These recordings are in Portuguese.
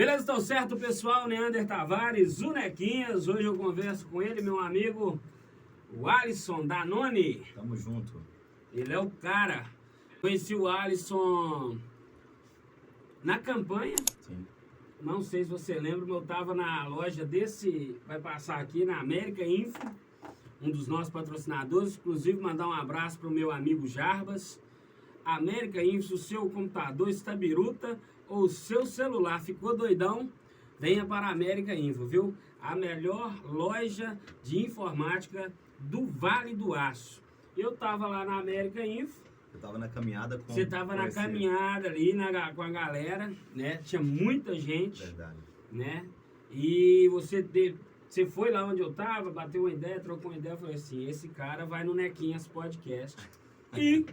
Beleza, então certo, pessoal? Neander Tavares, o Nequinhas. Hoje eu converso com ele, meu amigo, o Alisson Danone. Tamo junto. Ele é o cara. Conheci o Alisson na campanha. Sim. Não sei se você lembra, mas eu tava na loja desse, vai passar aqui na América Info, um dos nossos patrocinadores. Inclusive, mandar um abraço pro meu amigo Jarbas. América Info, se o seu computador está biruta ou o seu celular ficou doidão, venha para a América Info, viu? A melhor loja de informática do Vale do Aço. Eu tava lá na América Info. Eu tava na caminhada com... Você tava na caminhada ali com a galera, né? Tinha muita gente. Verdade. Né? E você foi lá onde eu tava, bateu uma ideia, trocou uma ideia, falou assim, esse cara vai no Nequinhas Podcast. E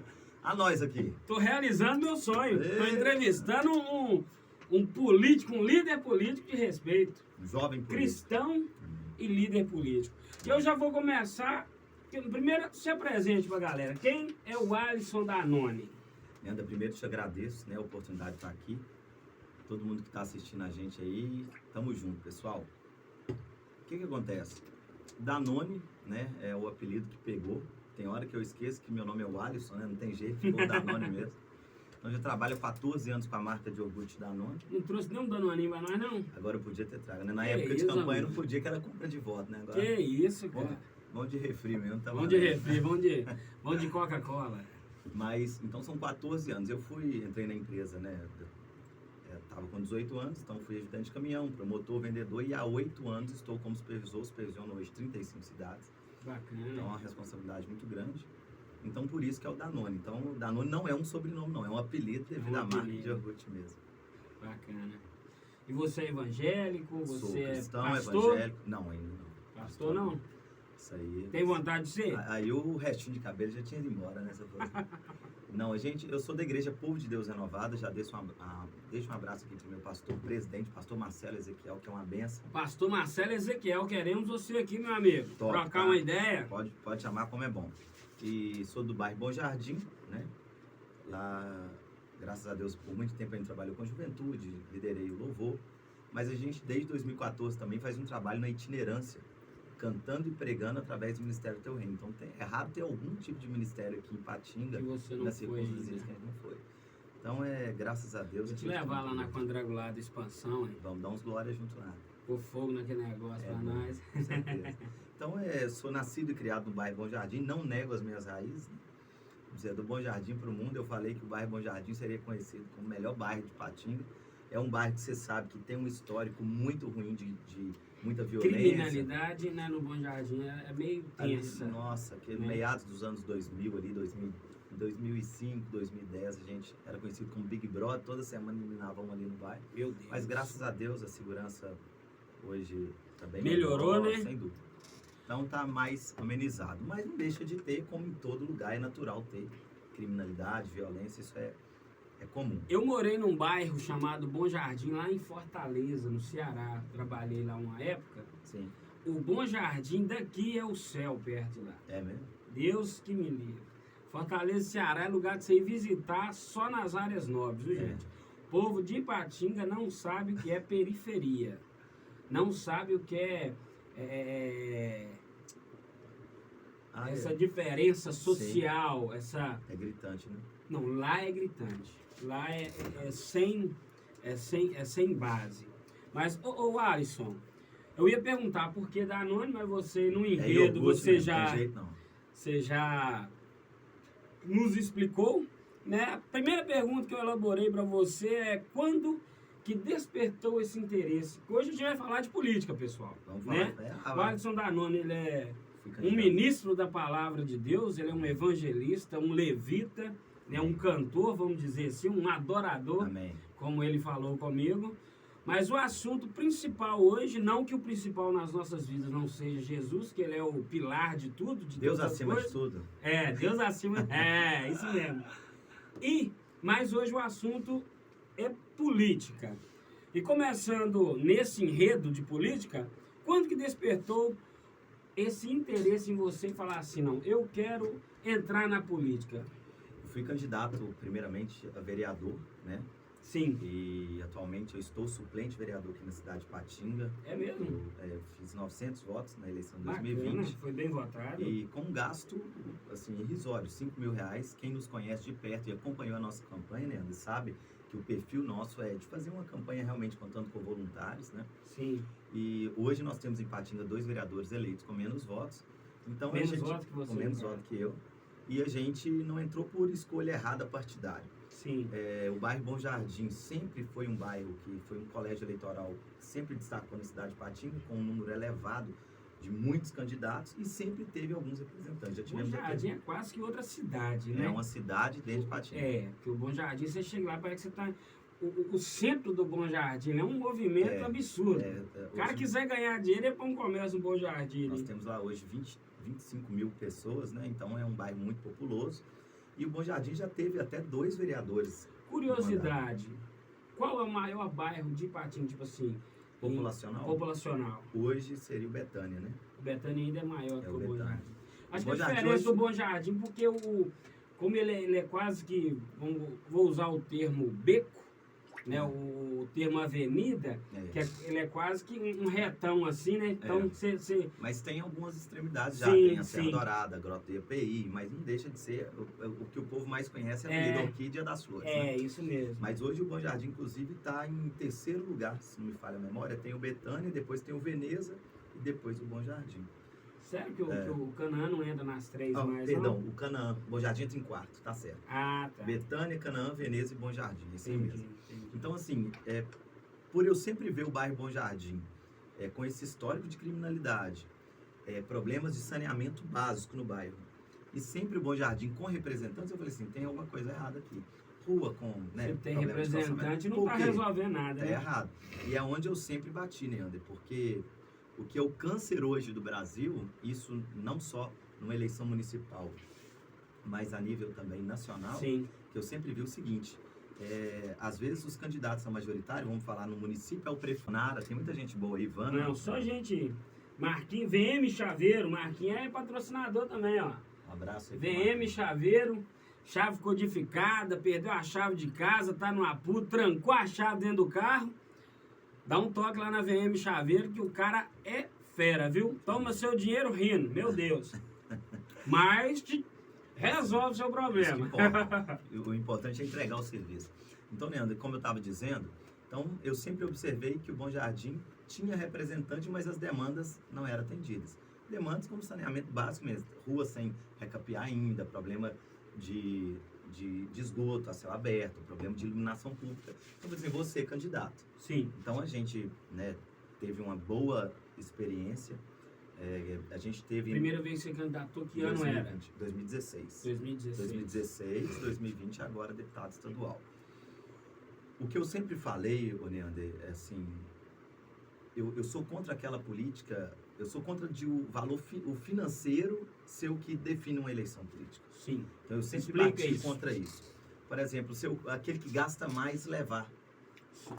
A nós aqui. tô realizando meu sonho. Tô entrevistando um político, um líder político de respeito. Um jovem político. Cristão e líder político. E eu já vou começar. Primeiro, se apresente pra galera. Quem é o Alisson Danone? Leandro, primeiro te agradeço, né, a oportunidade de estar aqui. Todo mundo que está assistindo a gente aí, tamo junto, pessoal. O que acontece? Danone, né, é o apelido que pegou. Tem hora que eu esqueço que meu nome é o Alisson, né, não tem jeito, ficou Danone mesmo. Então, eu já trabalho há 14 anos com a marca de iogurte Danone. Não trouxe nenhum Danoninho pra nós, não? Agora eu podia ter trago, né? Na Que época de isso, campanha amigo? não podia, que era compra de voto, né? Agora, Que isso, cara. vamos de refri mesmo. Tá Vamos de refri, vamos de Coca-Cola. Mas, então são 14 anos. Entrei na empresa, né? Tava com 18 anos, então fui ajudante de caminhão, promotor, vendedor, e há 8 anos estou como supervisiono hoje 35 cidades. Bacana. Então é uma responsabilidade muito grande. Então por isso que é o Danone. Então o Danone não é um sobrenome, não, é um apelido devido à marca de iogurte mesmo. Bacana. E você é evangélico? Você Sou cristão, é pastor? evangélico. Não, ainda não. Pastor não? Isso aí. Tem vontade de ser? Aí o restinho de cabelo já tinha ido embora, né? Não, eu sou da Igreja Povo de Deus Renovada, já deixo um abraço aqui pro meu pastor, presidente, pastor Marcelo Ezequiel, que é uma benção. Pastor Marcelo Ezequiel, queremos você aqui, meu amigo. Top, Trocar tá? uma ideia. Pode chamar como é bom. E sou do bairro Bom Jardim, né? Lá, graças a Deus, por muito tempo a gente trabalhou com juventude, liderei o louvor. Mas a gente, desde 2014, também faz um trabalho na itinerância, cantando e pregando através do Ministério do Teu Reino. Então, é raro ter algum tipo de ministério aqui em Patinga, Que você não nas foi, circunstâncias né? que a gente não foi. Então, graças a Deus... Vou te levar lá na quadrangular da expansão, hein? Vamos dar uns glórias junto lá. Pôr fogo naquele negócio pra Bom, nós. com certeza. Então, sou nascido e criado no bairro Bom Jardim, não nego as minhas raízes. Né? Do Bom Jardim para o mundo, eu falei que o bairro Bom Jardim seria conhecido como o melhor bairro de Patinga. É um bairro que você sabe que tem um histórico muito ruim de muita violência. Criminalidade, né, no Bom Jardim é meio tensa. Nossa, que né? meados dos anos 2000 ali, 2005, 2010, a gente era conhecido como Big Brother, toda semana eliminavam ali no bairro. Meu Deus. Mas graças a Deus a segurança hoje está bem Melhorou, melhor, né? sem dúvida. Então tá mais amenizado, mas não deixa de ter, como em todo lugar é natural ter criminalidade, violência, isso é comum. Eu morei num bairro chamado Bom Jardim, lá em Fortaleza, no Ceará. Trabalhei lá uma época. Sim. O Bom Jardim daqui é o céu perto de lá. É mesmo? Deus que me livre. Fortaleza, Ceará é lugar de você ir visitar só nas áreas nobres, viu, gente? O povo de Ipatinga não sabe o que é periferia. Não sabe o que é essa diferença social, essa... É gritante, né? Não, lá é gritante. Lá é sem base. Mas, ô Alisson, eu ia perguntar por que Danone, mas você, no enredo, você mesmo, já... Não tem jeito, não. Você já nos explicou, né? A primeira pergunta que eu elaborei para você é quando que despertou esse interesse? Hoje a gente vai falar de política, pessoal. Vamos né? falar. O Alisson Danone, ele é Fica um ministro da palavra de Deus, ele é um evangelista, um levita, né? Um cantor, vamos dizer assim, um adorador, Amém. como ele falou comigo. Mas o assunto principal hoje, não que o principal nas nossas vidas não seja Jesus, que ele é o pilar de tudo, de Deus todas as acima coisas. de tudo. Deus acima, isso mesmo. Mas hoje o assunto é política. E começando nesse enredo de política, quando que despertou esse interesse em você falar assim, não, eu quero entrar na política? Eu fui candidato, primeiramente, a vereador, né? Sim. E atualmente eu estou suplente vereador aqui na cidade de Patinga. É mesmo? Eu fiz 900 votos na eleição de Bacana, 2020. foi bem votado. E com um gasto, assim, irrisório, R$ 5.000. Quem nos conhece de perto e acompanhou a nossa campanha, né, sabe que o perfil nosso é de fazer uma campanha realmente contando com voluntários, né? Sim. E hoje nós temos em Patinga 2 vereadores eleitos com menos votos. Então, Menos a gente, votos que você, com menos cara. votos que eu. E a gente não entrou por escolha errada partidária. Sim. O bairro Bom Jardim sempre foi um bairro que foi um colégio eleitoral que sempre destacou na cidade de Patinga, com um número elevado de muitos candidatos e sempre teve alguns representantes. Já Bom tivemos Jardim é quase que outra cidade, né? É uma cidade dentro de Patinga. Porque o Bom Jardim, você chega lá, parece que você tá... O centro do Bom Jardim é um movimento absurdo. O cara Hoje quiser ganhar dinheiro, é para um comércio no Bom Jardim. nós né? temos lá hoje 25 mil pessoas, né? Então é um bairro muito populoso. E o Bom Jardim já teve até 2 vereadores. Curiosidade, qual é o maior bairro de Patinga, tipo assim? Populacional? Populacional. Hoje seria o Betânia, né? O Betânia ainda é maior que o Bom Betânia. Jardim. Acho que Bom a Jardim diferença hoje- do Bom Jardim, porque como ele é quase que, vou usar o termo beco, né? O termo avenida, ele é quase que um retão assim, né? Então você Mas tem algumas extremidades já. Sim, Tem a Serra sim. Dourada, a Grota do IPI, mas não deixa de ser o que o povo mais conhece é a Avenida Orquídea das Flores. Né? isso mesmo. Mas hoje o Bom Jardim, inclusive, está em terceiro lugar, se não me falha a memória. Tem o Betânia, depois tem o Veneza e depois o Bom Jardim. Sério que o Canaã não entra nas 3 mais, Perdão, não? o Canaã. O Bom Jardim entra em quarto, tá certo. Ah, tá. Betânia, Canaã, Veneza e Bom Jardim. Esse aí Entendi, mesmo. entendi. Então, assim, por eu sempre ver o bairro Bom Jardim com esse histórico de criminalidade, problemas de saneamento básico no bairro, e sempre o Bom Jardim com representantes, eu falei assim, tem alguma coisa errada aqui. Rua com, né, Se tem problemas de representante, calçamento. não Por tá quê? resolvendo nada, Tá né? errado. E é onde eu sempre bati, né, Ander? Porque o que é o câncer hoje do Brasil, isso não só numa eleição municipal, mas a nível também nacional, Sim. que eu sempre vi o seguinte, às vezes os candidatos a majoritário, vamos falar no município, é o prefeito, tem muita gente boa aí, Ivana. Não, só gente... Marquinhos, VM Chaveiro, Marquinhos é patrocinador também, ó. Um abraço aí. VM Chaveiro, chave codificada, perdeu a chave de casa, tá no apuro, trancou a chave dentro do carro. Dá um toque lá na VM Chaveiro que o cara é fera, viu? Toma seu dinheiro rindo, meu Deus. Mas resolve seu problema. Isso que importa. O importante é entregar o serviço. Então, Leandro, como eu estava dizendo, então eu sempre observei que o Bom Jardim tinha representante, mas as demandas não eram atendidas. Demandas como saneamento básico mesmo, rua sem recapear ainda, problema de esgoto a céu aberto, problema de iluminação pública. Então, por exemplo, você, candidato. Sim. Então, a gente, né, teve uma boa experiência. A gente teve... Primeira vez que você candidatou, que ano era? 2016. 2016. 2016, 2020, agora deputado estadual. O que eu sempre falei, Neander, é assim, eu sou contra aquela política, eu sou contra o valor o financeiro ser o que define uma eleição política. Sim. Então eu sempre Explica bati isso. contra isso. Por exemplo, aquele que gasta mais levar.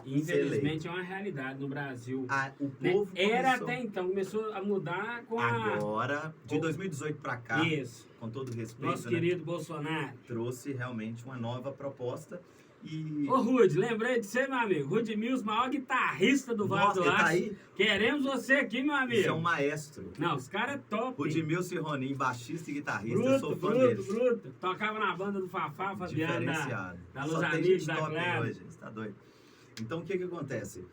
Infelizmente é uma realidade no Brasil. O Né? povo Era começou- até então, começou a mudar com Agora, de 2018 para cá, Isso. com todo respeito, Nosso querido Bolsonaro. trouxe realmente uma nova proposta. E Ô Rude, lembrei de você, meu amigo. Rude Mills, maior guitarrista do Vale nossa, do ele tá Aço. aí? Queremos você aqui, meu amigo. Isso é um maestro. Não, os caras é top. O Edmilson Ronin, baixista e guitarrista, eu sou fã deles. Bruto. Tocava na banda do Fafá, Fabiano, Diferenciado. da Luz Só tem Amigos, gente da top Clara. hoje, você tá doido. Então, o que acontece?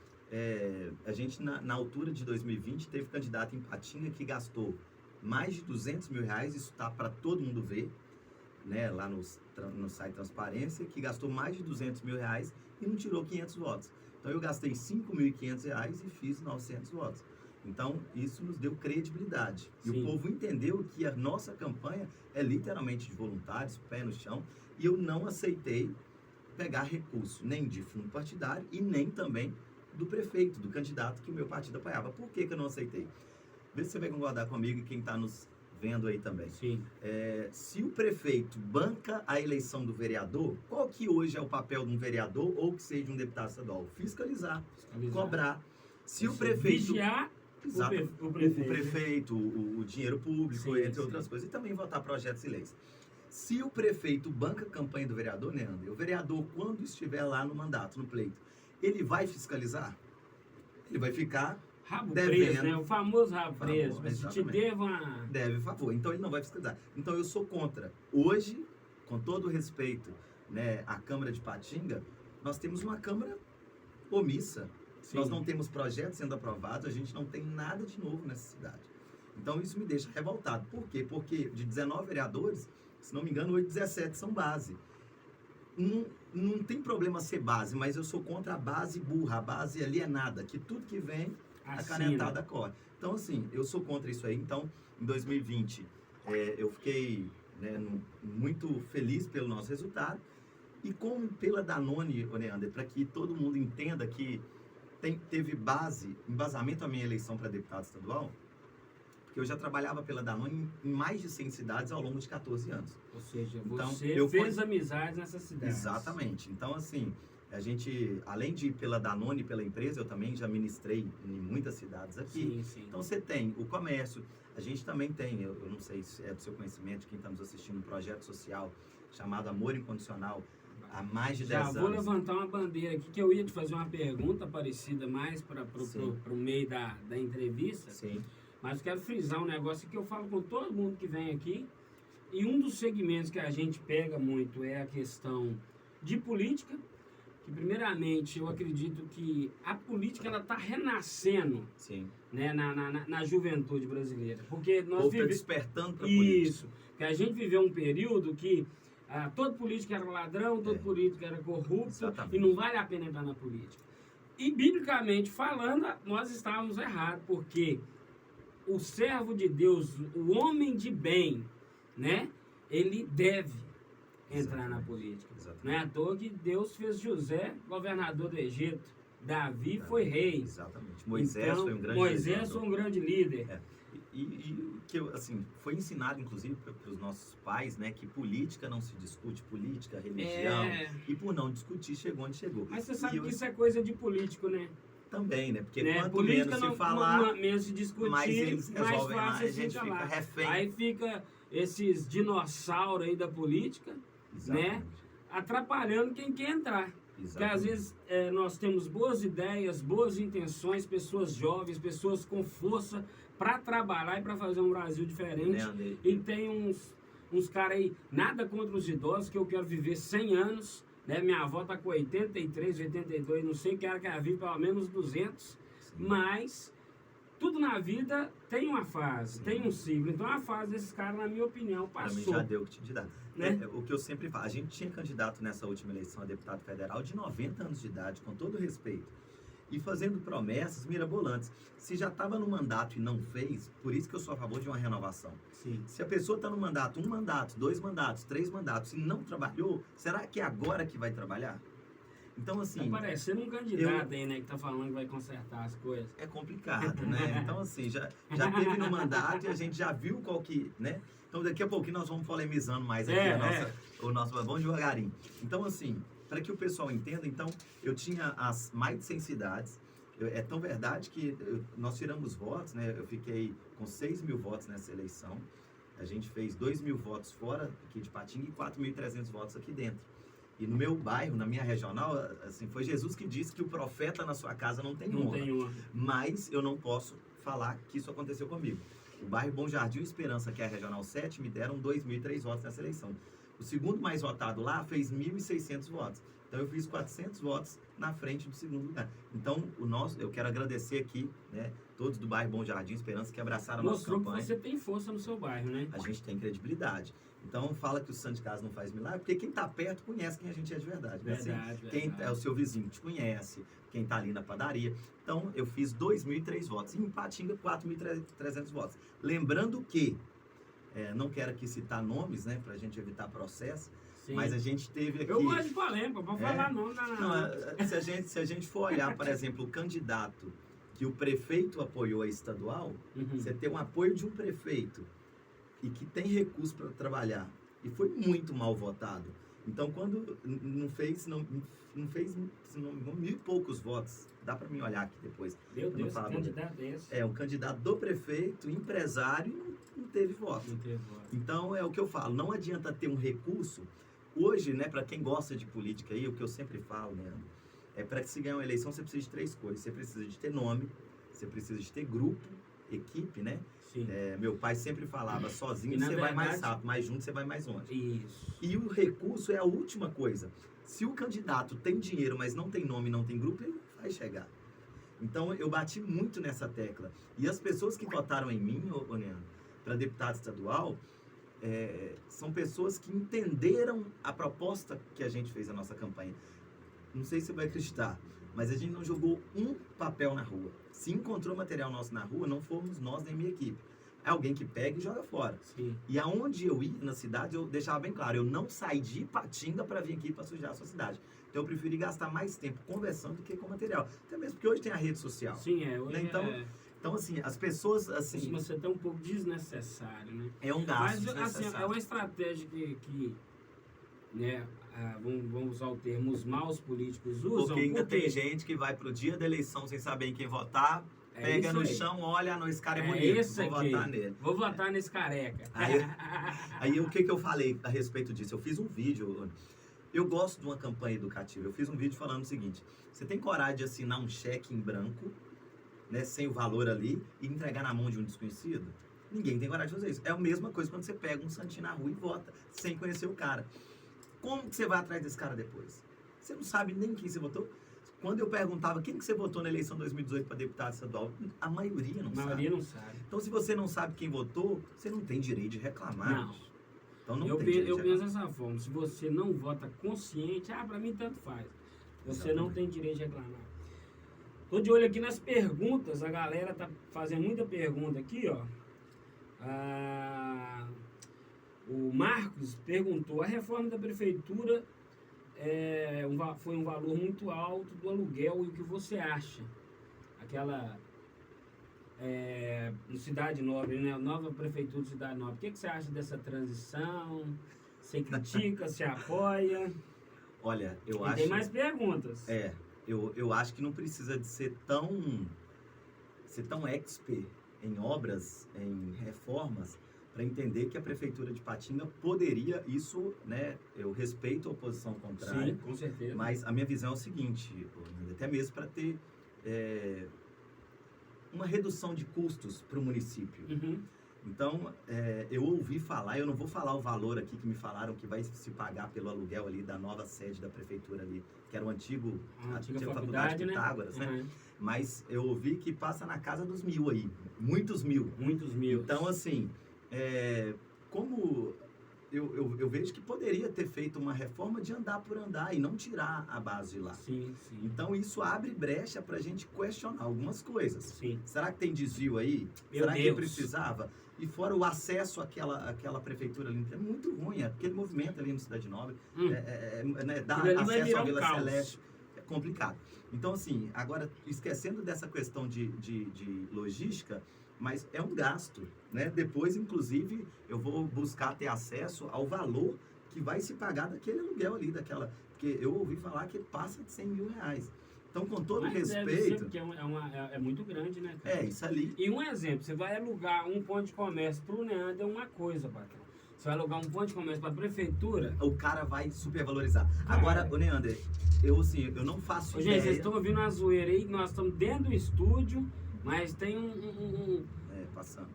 A gente, na altura de 2020, teve candidato em Patinga que gastou mais de R$200 mil, isso tá para todo mundo ver, né, lá no site Transparência, que gastou mais de R$200 mil e não tirou 500 votos. Então, eu gastei R$5.500 e fiz 900 votos. Então, isso nos deu credibilidade. E Sim. o povo entendeu que a nossa campanha é literalmente de voluntários, pé no chão, e eu não aceitei pegar recurso nem de fundo partidário e nem também do prefeito, do candidato que o meu partido apoiava. Por que eu não aceitei? Vê se você vai concordar comigo e quem está nos vendo aí também. Sim. Se o prefeito banca a eleição do vereador, qual que hoje é o papel de um vereador ou que seja um deputado estadual? Fiscalizar, cobrar. Se o prefeito... Vigiar Exato. o prefeito. O dinheiro público, Sim, entre sim. outras coisas. E também votar projetos e leis. Se o prefeito banca a campanha do vereador, né, André? O vereador, quando estiver lá no mandato, no pleito, ele vai fiscalizar? Ele vai ficar Rabo devendo. preso, né? O famoso rabo preso. Se te Exatamente. devo uma... Deve favor. Então ele não vai fiscalizar. Então eu sou contra. Hoje, com todo o respeito, né, à Câmara de Patinga, nós temos uma Câmara omissa. Sim. Nós não temos projetos sendo aprovados, a gente não tem nada de novo nessa cidade. Então isso me deixa revoltado. Por quê? Porque de 19 vereadores, se não me engano, 17 são base. Não tem problema ser base, mas eu sou contra a base burra, a base alienada, que tudo que vem, a canetada corre. Então, assim, eu sou contra isso aí. Então, em 2020, eu fiquei, né, muito feliz pelo nosso resultado. E como pela Danone, Neander, para que todo mundo entenda que teve embasamento a minha eleição para deputado estadual, porque eu já trabalhava pela Danone em mais de 100 cidades ao longo de 14 anos. Ou seja, Então, você fez amizades nessas cidades. Exatamente. Então, assim, a gente, além de ir pela Danone, pela empresa, eu também já ministrei em muitas cidades aqui. Sim, sim. Então, você tem o comércio, a gente também tem, eu não sei se é do seu conhecimento, de quem está nos assistindo, um projeto social chamado Amor Incondicional, há mais de 10 anos. Já vou levantar uma bandeira aqui, que eu ia te fazer uma pergunta parecida mais para o meio da entrevista. Sim. Mas quero frisar um negócio que eu falo com todo mundo que vem aqui. E um dos segmentos que a gente pega muito é a questão de política. Que primeiramente eu acredito que a política ela está renascendo, Sim. né, na juventude brasileira. Porque nós Ou despertando para a política. Isso. Que a gente viveu um período que todo político era ladrão, todo político era corrupto. Exatamente. E não vale a pena entrar na política. E biblicamente falando, nós estávamos errados, porque o servo de Deus, o homem de bem, né, ele deve entrar na política. Exatamente. Não é à toa que Deus fez José governador do Egito, Davi foi rei. Exatamente. Moisés Então, foi um grande Moisés foi um grande líder. E que assim, foi ensinado, inclusive, para os nossos pais, né, que política não se discute, política, religião. E por não discutir, chegou onde chegou. Mas você sabe E que isso é coisa de político, né? também, né? Porque né? quanto Política menos se falar, menos se discutir, mais eles mais resolvem lá, fácil a gente fica fica lá. refém. Aí fica esses dinossauros aí da política, né? Atrapalhando quem quer entrar. Porque às vezes nós temos boas ideias, boas intenções, pessoas jovens, pessoas com força para trabalhar e para fazer um Brasil diferente. E tem uns caras aí, nada contra os idosos, que eu quero viver 100 anos. Né? Minha avó está com 83, 82, não sei, quero que ela viva pelo menos 200. Sim. Mas tudo na vida tem uma fase, tem um ciclo. Então a fase desses caras, na minha opinião, passou. Para mim já deu o que te dá. Né? O que eu sempre falo, a gente tinha candidato nessa última eleição a deputado federal de 90 anos de idade, com todo respeito, e fazendo promessas mirabolantes. Se já estava no mandato e não fez, por isso que eu sou a favor de uma renovação. Sim. Se a pessoa está no mandato, 1 mandato, 2 mandatos, 3 mandatos, e não trabalhou, será que é agora que vai trabalhar? Então, assim... Tá parecendo um candidato aí, né, que tá falando que vai consertar as coisas. É complicado, né? Então, assim, já teve no mandato e a gente já viu qual que, né? Então, daqui a pouquinho nós vamos polemizando mais aqui o nosso... Vamos devagarinho. Então, assim, para que o pessoal entenda, então, eu tinha as mais de 100 cidades. É tão verdade que nós tiramos votos, né? Eu fiquei com 6 mil votos nessa eleição. A gente fez 2 mil votos fora aqui de Patinga e 4.300 votos aqui dentro. E no meu bairro, na minha regional, assim, foi Jesus que disse que o profeta na sua casa não tem honra. Mas eu não posso falar que isso aconteceu comigo. O bairro Bom Jardim e Esperança, que é a Regional 7, me deram 2.003 votos nessa eleição. O segundo mais votado lá fez 1.600 votos. Então eu fiz 400 votos na frente do segundo lugar. Então eu quero agradecer aqui, né, todos do bairro Bom Jardim e Esperança que abraçaram a nossa campanha. Mostrou que você tem força no seu bairro, né? A gente tem credibilidade. Então fala que o santo de casa não faz milagre, porque quem está perto conhece quem a gente é de verdade. Né? Verdade. Quem é o seu vizinho te conhece, quem está ali na padaria. Então eu fiz 2.003 votos. E em Patinga, 4.300 votos. Lembrando que, não quero aqui citar nomes, né, para a gente evitar processo, sim, mas a gente teve aqui... Eu gosto de polêmica, pode falar não. Se a gente for olhar, por exemplo, o candidato que o prefeito apoiou a estadual, você tem um apoio de um prefeito e que tem recurso para trabalhar e foi muito mal votado. Então, quando não fez 1.000 e poucos votos, dá para mim olhar aqui depois. Meu Deus, falo, que candidato é esse? É, um candidato do prefeito, empresário, não teve voto. Não teve voto. Então, é o que eu falo, não adianta ter um recurso. Hoje, né, para quem gosta de política aí, o que eu sempre falo, né, é para que se ganhar uma eleição, você precisa de 3 coisas. Você precisa de ter nome, você precisa de ter grupo, equipe, né? Sim. Meu pai sempre falava, sozinho E, você na vai mais verdade, rápido, mais junto você vai mais longe. Isso. E o recurso é a última coisa. Se o candidato tem dinheiro, mas não tem nome, não tem grupo, ele não vai chegar. Então, eu bati muito nessa tecla. E as pessoas que votaram em mim, Neandro, para deputado estadual, são pessoas que entenderam a proposta que a gente fez na nossa campanha. Não sei se você vai acreditar, mas a gente não jogou um papel na rua. Se encontrou material nosso na rua, não fomos nós nem minha equipe. É alguém que pega e joga fora. Sim. E aonde eu ia na cidade, eu deixava bem claro, eu não saí de Ipatinga para vir aqui para sujar a sua cidade. Então eu preferi gastar mais tempo conversando do que com material. Até mesmo porque hoje tem a rede social. Sim, hoje né? Então, assim, as pessoas, assim... Costuma ser até um pouco desnecessário, né? É um gasto Mas, desnecessário. assim, é uma estratégia que né, vamos usar o termo, os maus políticos usam. Porque ainda tem gente que vai pro dia da eleição sem saber em quem votar, pega no chão, olha, esse cara é bonito, vou votar nele. Vou votar nesse careca. Aí o que eu falei a respeito disso? Eu fiz um vídeo, eu gosto de uma campanha educativa, eu fiz um vídeo falando o seguinte, você tem coragem de assinar um cheque em branco, né, sem o valor ali, e entregar na mão de um desconhecido? Ninguém tem coragem de fazer isso. É a mesma coisa quando você pega um santinho na rua e vota, sem conhecer o cara. Como que você vai atrás desse cara depois? Você não sabe nem quem você votou. Quando eu perguntava quem que você votou na eleição 2018 para deputado estadual, a maioria não sabe. A maioria não sabe. Então, se você não sabe quem votou, você não tem direito de reclamar. Não. Então, não Eu tem direito de penso reclamar. dessa forma. Se você não vota consciente, para mim tanto faz. Você não tem direito de reclamar. Tô de olho aqui nas perguntas. A galera tá fazendo muita pergunta aqui, ó. O Marcos perguntou: a reforma da prefeitura foi um valor muito alto do aluguel, e o que você acha? Aquela Cidade Nobre, né? Nova prefeitura de Cidade Nobre. O que você acha dessa transição? Você critica, você apoia? Olha, eu acho... Tem mais perguntas. Eu acho que não precisa de ser tão expert em obras, em reformas, para entender que a prefeitura de Ipatinga poderia, isso, né, eu respeito a oposição contrária. Sim, com certeza. Mas a minha visão é o seguinte, até mesmo para ter uma redução de custos para o município. Uhum. Então, eu ouvi falar, eu não vou falar o valor aqui que me falaram que vai se pagar pelo aluguel ali da nova sede da prefeitura ali, que era a antiga faculdade de Pitágoras, né? Uhum. Mas eu ouvi que passa na casa dos 1.000 aí, muitos mil. Muitos mil. Então, assim, como eu vejo que poderia ter feito uma reforma de andar por andar e não tirar a base de lá. Sim, sim. Então, isso abre brecha para a gente questionar algumas coisas. Sim. Será que tem desvio aí? Será que precisava? E fora o acesso àquela prefeitura ali, é muito ruim. Aquele movimento ali no Cidade Nobre, né, dar acesso à Vila Celeste, é complicado. Então, assim, agora, esquecendo dessa questão de logística, mas é um gasto, né? Depois, inclusive, eu vou buscar ter acesso ao valor que vai se pagar daquele aluguel ali, porque eu ouvi falar que passa de 100 mil reais. Então, com todo respeito... Deve ser, porque é muito grande, né, cara? Isso ali. E um exemplo, você vai alugar um ponto de comércio pro Neandro, é uma coisa, patrão. Você vai alugar um ponto de comércio pra prefeitura... O cara vai supervalorizar. Agora, o Neandro, eu não faço ideia... Gente, vocês estão ouvindo uma zoeira aí, que nós estamos dentro do estúdio, mas tem passando.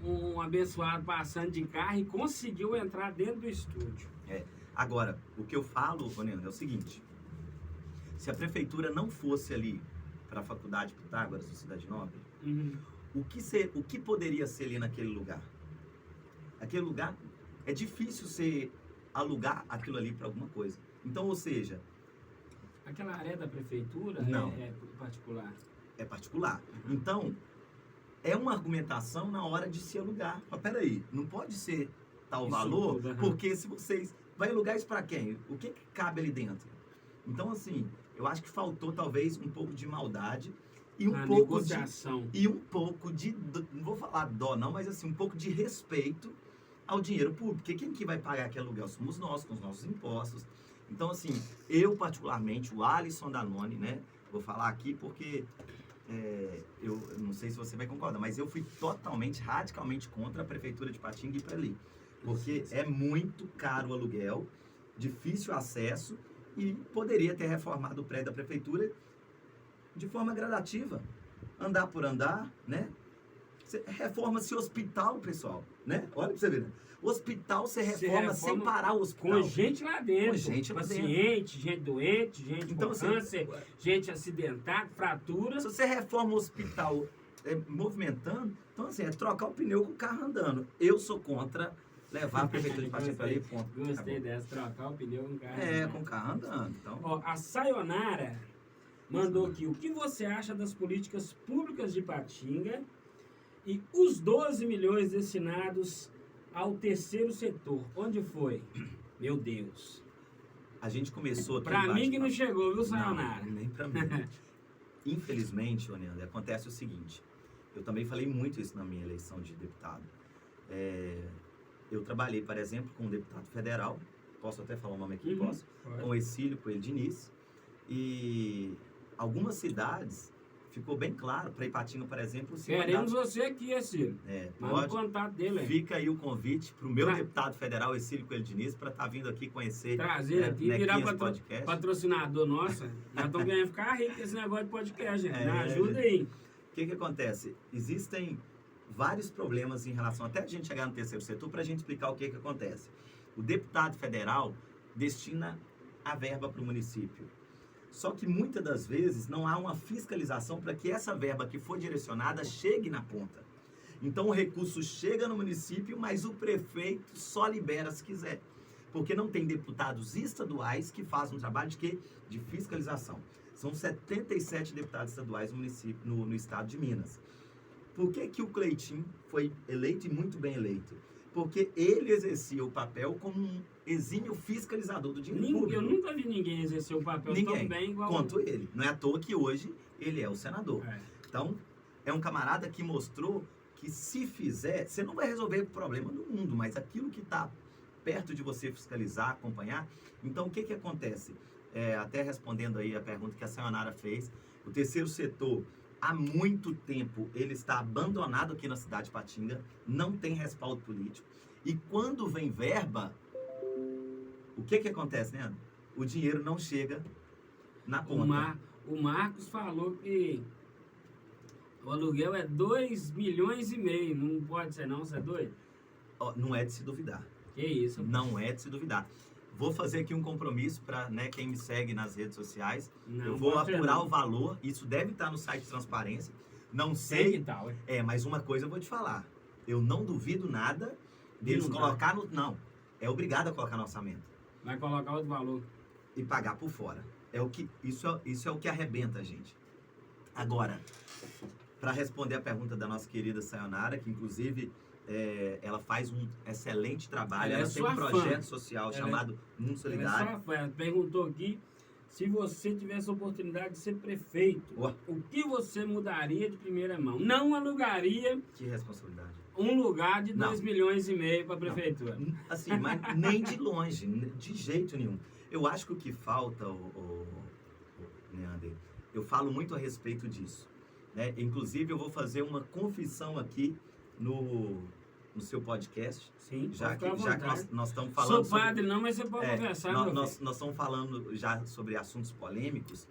Um abençoado passando de carro e conseguiu entrar dentro do estúdio. Agora, o que eu falo, Neandro, é o seguinte. Se a prefeitura não fosse ali para a faculdade Pitágoras, da Cidade Nobre, uhum. o que poderia ser ali naquele lugar? Aquele lugar, é difícil você alugar aquilo ali para alguma coisa. Então, ou seja... Aquela área da prefeitura não, é particular? É particular. Uhum. Então, é uma argumentação na hora de se alugar. Mas peraí, não pode ser tal valor, porque se vocês... Vai alugar isso para quem? O que cabe ali dentro? Então, assim, eu acho que faltou talvez um pouco de maldade e um pouco negociação. E um pouco de... Não vou falar dó não, mas assim, um pouco de respeito ao dinheiro público, porque quem que vai pagar aquele aluguel somos nós, com os nossos impostos. Então, assim, eu particularmente, o Alisson Danone, né, vou falar aqui porque eu não sei se você vai concordar, mas eu fui totalmente, radicalmente contra a Prefeitura de Patinga ir para ali, porque é muito caro o aluguel, difícil acesso e poderia ter reformado o prédio da Prefeitura de forma gradativa, andar por andar, né? Reforma-se hospital, pessoal, né? Olha pra você ver, né? Hospital você reforma sem parar o hospital. Com gente lá dentro. Com gente lá dentro. Paciente, gente doente, gente Então, com assim, câncer, gente acidentada, fratura. Se você reforma o hospital movimentando, então assim, é trocar o pneu com o carro andando. Eu sou contra levar a Prefeitura de Patinga para ali, ponto. Gostei dessa, trocar o pneu com o carro andando. Com o carro andando. Então. Ó, a Sayonara mandou aqui, o que você acha das políticas públicas de Patinga e os 12 milhões destinados ao terceiro setor? Onde foi? Meu Deus. A gente começou aqui... Pra mim que não chegou, viu, Sayonara? Não, nem pra mim. Infelizmente, Oneanda, acontece o seguinte. Eu também falei muito isso na minha eleição de deputado. Eu trabalhei, por exemplo, com um deputado federal. Posso até falar o nome aqui? Posso? Pode. Com o Exílio Coelho Diniz. E algumas cidades... Ficou bem claro, para Ipatinga, por exemplo... Queremos você aqui, Exílio. Manda o contato dele aí. Fica aí o convite para o meu deputado federal, Exílio Coelho Diniz, para estar vindo aqui conhecer... Trazer aqui, virar patrocinador nosso. Já estão ganhando ficar rico com esse negócio de podcast, gente. Me ajuda aí. O que acontece? Existem vários problemas em relação... Até a gente chegar no terceiro setor, para a gente explicar o que acontece. O deputado federal destina a verba para o município. Só que muitas das vezes não há uma fiscalização para que essa verba que for direcionada chegue na ponta. Então o recurso chega no município, mas o prefeito só libera se quiser. Porque não tem deputados estaduais que fazem um trabalho de quê? De fiscalização. São 77 deputados estaduais no município, no estado de Minas. Por que o Cleitinho foi eleito e muito bem eleito? Porque ele exercia o papel como um exímio fiscalizador do dinheiro público. Eu nunca vi ninguém exercer o papel tão bem igual quanto ele. Não é à toa que hoje ele é o senador. Então, é um camarada que mostrou que se fizer, você não vai resolver o problema do mundo, mas aquilo que está perto de você fiscalizar, acompanhar. Então, o que acontece? Até respondendo aí a pergunta que a Sayonara fez, o terceiro setor... Há muito tempo ele está abandonado aqui na cidade de Patinga, não tem respaldo político. E quando vem verba, o que acontece, né, André? O dinheiro não chega na conta. O Marcos falou que o aluguel é 2,5 milhões. Não pode ser não, você é doido? Não é de se duvidar. Que isso? Não é de se duvidar. Vou fazer aqui um compromisso para quem me segue nas redes sociais. Eu vou apurar o valor. Isso deve estar no site de transparência. Não sei. Que tal, mas uma coisa eu vou te falar. Eu não duvido nada deles colocar no... Não. É obrigado a colocar no orçamento. Vai colocar outro valor. E pagar por fora. Isso é o que arrebenta a gente. Agora, para responder a pergunta da nossa querida Sayonara, que inclusive... ela faz um excelente trabalho. Ela tem um projeto social chamado Mundo Solidário. Ela perguntou aqui se você tivesse a oportunidade de ser prefeito, o que você mudaria de primeira mão? Não alugaria... Que responsabilidade. Um lugar de 2,5 milhões para a prefeitura. Assim, mas nem de longe, de jeito nenhum. Eu acho que o que falta, Neander, eu falo muito a respeito disso. Né? Inclusive, eu vou fazer uma confissão aqui no seu podcast. Sim, já que nós estamos falando... Sou padre não, mas você pode conversar. Nós estamos falando já sobre assuntos polêmicos.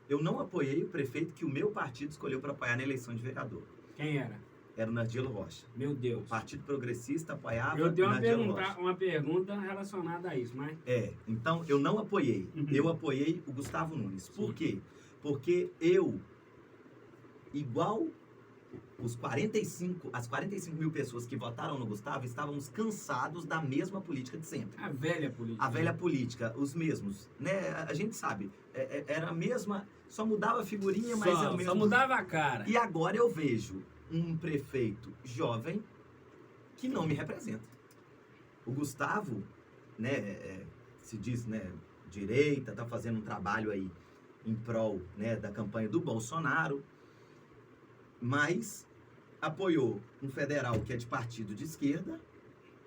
Eu não apoiei o prefeito que o meu partido escolheu para apoiar na eleição de vereador. Quem era? Era o Nardilo Rocha. Meu Deus. O Partido Progressista apoiava eu tenho Rocha. uma pergunta relacionada a isso, mas... Então eu não apoiei. Eu apoiei o Gustavo Nunes. Por quê? Porque igual... as 45 mil pessoas que votaram no Gustavo estávamos cansados da mesma política de sempre. A velha política. A velha política, os mesmos. Né? A gente sabe, era a mesma, só mudava a figurinha, mas é o mesmo. Só mudava a cara. E agora eu vejo um prefeito jovem que não me representa. O Gustavo, né, se diz, né, direita, está fazendo um trabalho aí em prol, né, da campanha do Bolsonaro, mas apoiou um federal que é de partido de esquerda,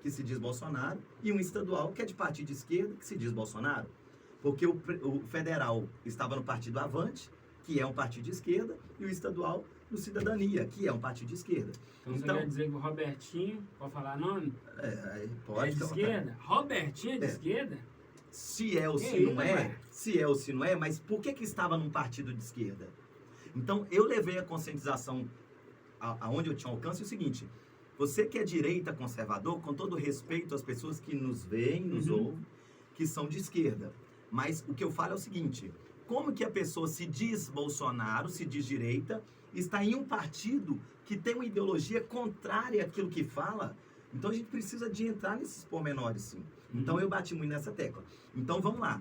que se diz Bolsonaro, e um estadual que é de partido de esquerda, que se diz Bolsonaro. Porque o federal estava no partido Avante, que é um partido de esquerda, e o estadual no Cidadania, que é um partido de esquerda. Então você quer dizer que o Robertinho, pode falar nome? Pode. É de esquerda? Robertinho é de esquerda? Se é ou se não é, se é ou se não é, mas por que estava num partido de esquerda? Então, eu levei a conscientização aonde eu tinha alcance é o seguinte: você que é direita conservador, com todo respeito às pessoas que nos veem, nos ouvem, que são de esquerda. Mas o que eu falo é o seguinte: como que a pessoa se diz Bolsonaro, se diz direita, está em um partido que tem uma ideologia contrária àquilo que fala? Então, a gente precisa de entrar nesses pormenores, sim. Então, eu bati muito nessa tecla. Então, vamos lá.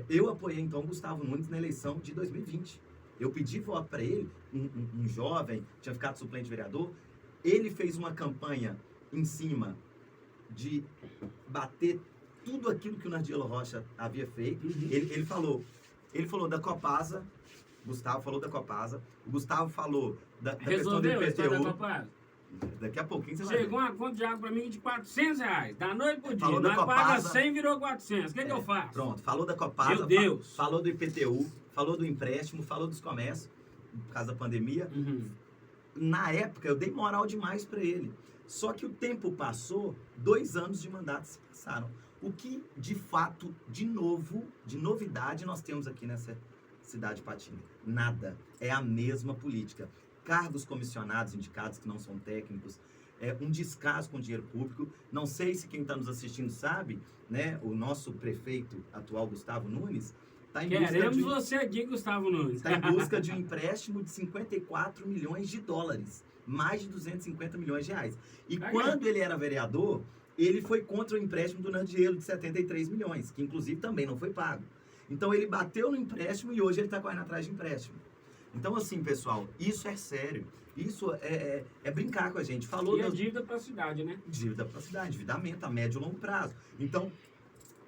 Eu apoiei, então, Gustavo Nunes na eleição de 2020. Eu pedi voto para ele, um jovem, tinha ficado suplente de vereador. Ele fez uma campanha em cima de bater tudo aquilo que o Nardielo Rocha havia feito. Ele falou da Copasa, Gustavo falou da Copasa, o Gustavo falou da questão do IPTU. Da Copasa? Daqui a pouquinho você vai ver. Chegou uma conta de água para mim de R$400, da noite pro dia. Falou da Nós Copasa, paga 100, virou 400. O que eu faço? Pronto, falou da Copasa, Meu Deus. Falou do IPTU, falou do empréstimo, falou dos comércios, por causa da pandemia. Na época, eu dei moral demais para ele. Só que o tempo passou, 2 anos de mandato se passaram. O que, de fato, de novidade, nós temos aqui nessa cidade de Patinga? Nada. É a mesma política. Cargos comissionados, indicados que não são técnicos, um descaso com o dinheiro público. Não sei se quem está nos assistindo sabe, né? O nosso prefeito atual, Gustavo Nunes, está em Queremos você aqui, Gustavo Nunes. Está em busca de um empréstimo de 54 milhões de dólares, mais de 250 milhões de reais. E quando ele era vereador, ele foi contra o empréstimo do Nardielo de 73 milhões, que inclusive também não foi pago. Então ele bateu no empréstimo e hoje ele está correndo atrás de empréstimo. Então, assim, pessoal, isso é sério. Isso é brincar com a gente. Falou e a dívida para a cidade, né? Dívida para a cidade, endividamento a médio e longo prazo. Então,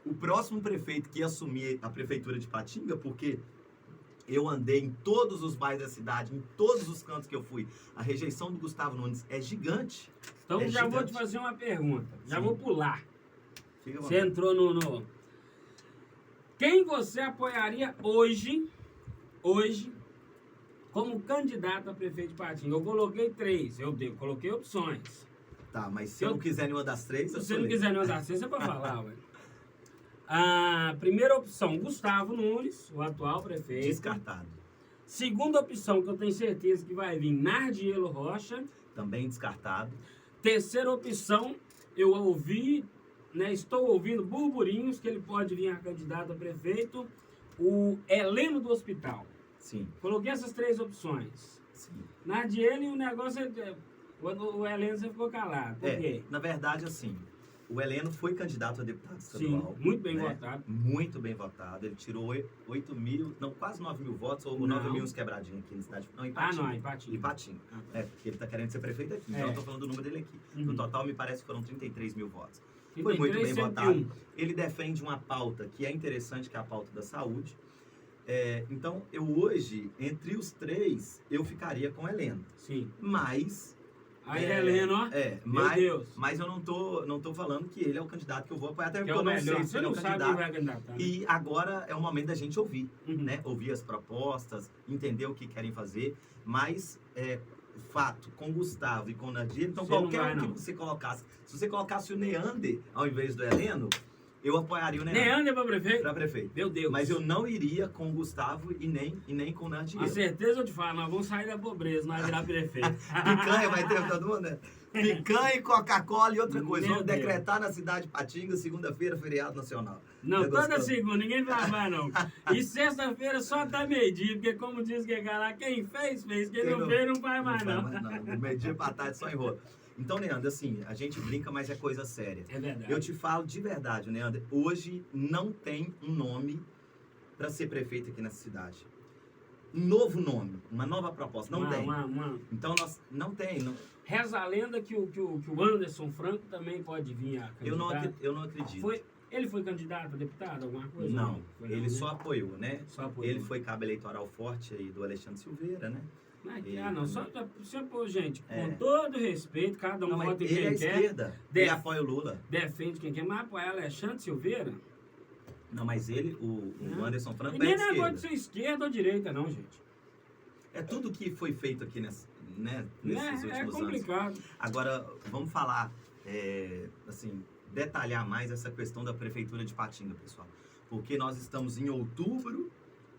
o próximo prefeito que assumir a prefeitura de Patinga, porque eu andei em todos os bairros da cidade, em todos os cantos que eu fui, a rejeição do Gustavo Nunes é gigante. Então, vou te fazer uma pergunta. Já vou pular. Você entrou no... Quem você apoiaria hoje, como candidato a prefeito de Patinga? Eu coloquei 3, eu coloquei opções. Tá, mas se eu não quiser nenhuma das 3, se você não quiser nenhuma das 3, é pra falar, ué. A primeira opção, Gustavo Nunes, o atual prefeito. Descartado. Segunda opção, que eu tenho certeza que vai vir, Nardielo Rocha. Também descartado. Terceira opção, eu ouvi, né, estou ouvindo burburinhos que ele pode vir a candidato a prefeito, o Heleno do Hospital. Sim. Coloquei essas 3 opções. Sim. Nardielo e o negócio, o Heleno você ficou calado. Por quê? Na verdade, assim, o Heleno foi candidato a deputado estadual. Sim, muito bem votado. Muito bem votado. Ele tirou 8 mil, não, quase 9 mil votos, ou 9 mil uns quebradinhos aqui na cidade. Não, em Patinga. Em Patinga. Em Patinga. Porque ele está querendo ser prefeito aqui. Então eu estou falando do número dele aqui. No total, me parece que foram 33 mil votos. Foi muito bem votado. Ele defende uma pauta que é interessante, que é a pauta da saúde. Então, eu hoje, entre os 3, eu ficaria com o Heleno. Sim. Mas... Aí, Heleno, ó. Meu Deus. Mas eu não tô falando que ele é o candidato que eu vou apoiar, até porque eu não sei se ele é o candidato. Vai candidatar, né? E agora é o momento da gente ouvir, né? Ouvir as propostas, entender o que querem fazer. Mas, fato, com o Gustavo e com o Nadir, então qualquer um que você colocasse, se você colocasse o Neander ao invés do Heleno, eu apoiaria o Neander. Neander para prefeito? Para prefeito. Meu Deus. Mas eu não iria com o Gustavo e nem com o Nadir. Com certeza eu te falo, nós vamos sair da pobreza, nós vamos virar prefeito. Picanha vai ter todo mundo, né? Picanha e Coca-Cola e outra coisa. Meu Vamos Deus. decretar na cidade de Patinga, segunda-feira, feriado nacional. Não, toda segunda, ninguém trabalha não. E sexta-feira só até meio-dia, porque como diz que lá, quem fez, quem não fez não faz mais não. Não. Meio-dia pra tarde só enrola. Então, Neander, assim, a gente brinca, mas é coisa séria. É verdade. Eu te falo de verdade, Neander, hoje não tem um nome para ser prefeito aqui nessa cidade. Um novo nome, uma nova proposta, não tem. Então, nós não tem. Reza a lenda que o Anderson Franco também pode vir a candidato. Eu não acredito. Ele foi candidato a deputado, alguma coisa? Não, ele só apoiou, né? Só apoiou. Ele foi cabo eleitoral forte aí do Alexandre Silveira, né? Não é que, E- não, só pô, gente, É. com todo respeito, cada um Não, mas vota em ele é quem quer, esquerda. Ele apoia o Lula. defende quem quer, mas apoiar Alexandre Silveira, Não, mas ele, o Não. Anderson Franco, e é nem de negócio de esquerda. ser esquerda ou direita, não, gente. É tudo que foi feito aqui nesses últimos É anos. complicado. Agora, vamos falar, assim, detalhar mais essa questão da Prefeitura de Patinga, pessoal. Porque nós estamos em outubro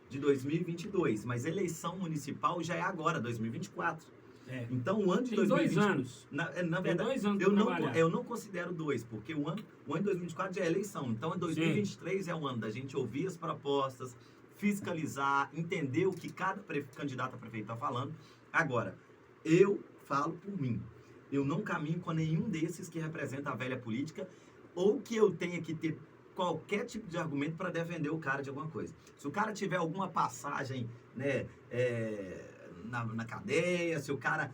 de 2022, mas a eleição municipal já é agora, 2024. É. Então, o ano de Tem 2020... 2 anos. Na Tem verdade, 2 anos eu pra não, trabalhar. eu não considero 2, porque o ano de 2024 já é eleição. Então, em 2023 é o ano da gente ouvir as propostas, fiscalizar, entender o que cada candidato a prefeito está falando. Agora, eu falo por mim. Eu não caminho com nenhum desses que representa a velha política ou que eu tenha que ter qualquer tipo de argumento para defender o cara de alguma coisa. Se o cara tiver alguma passagem, né, na cadeia, se o cara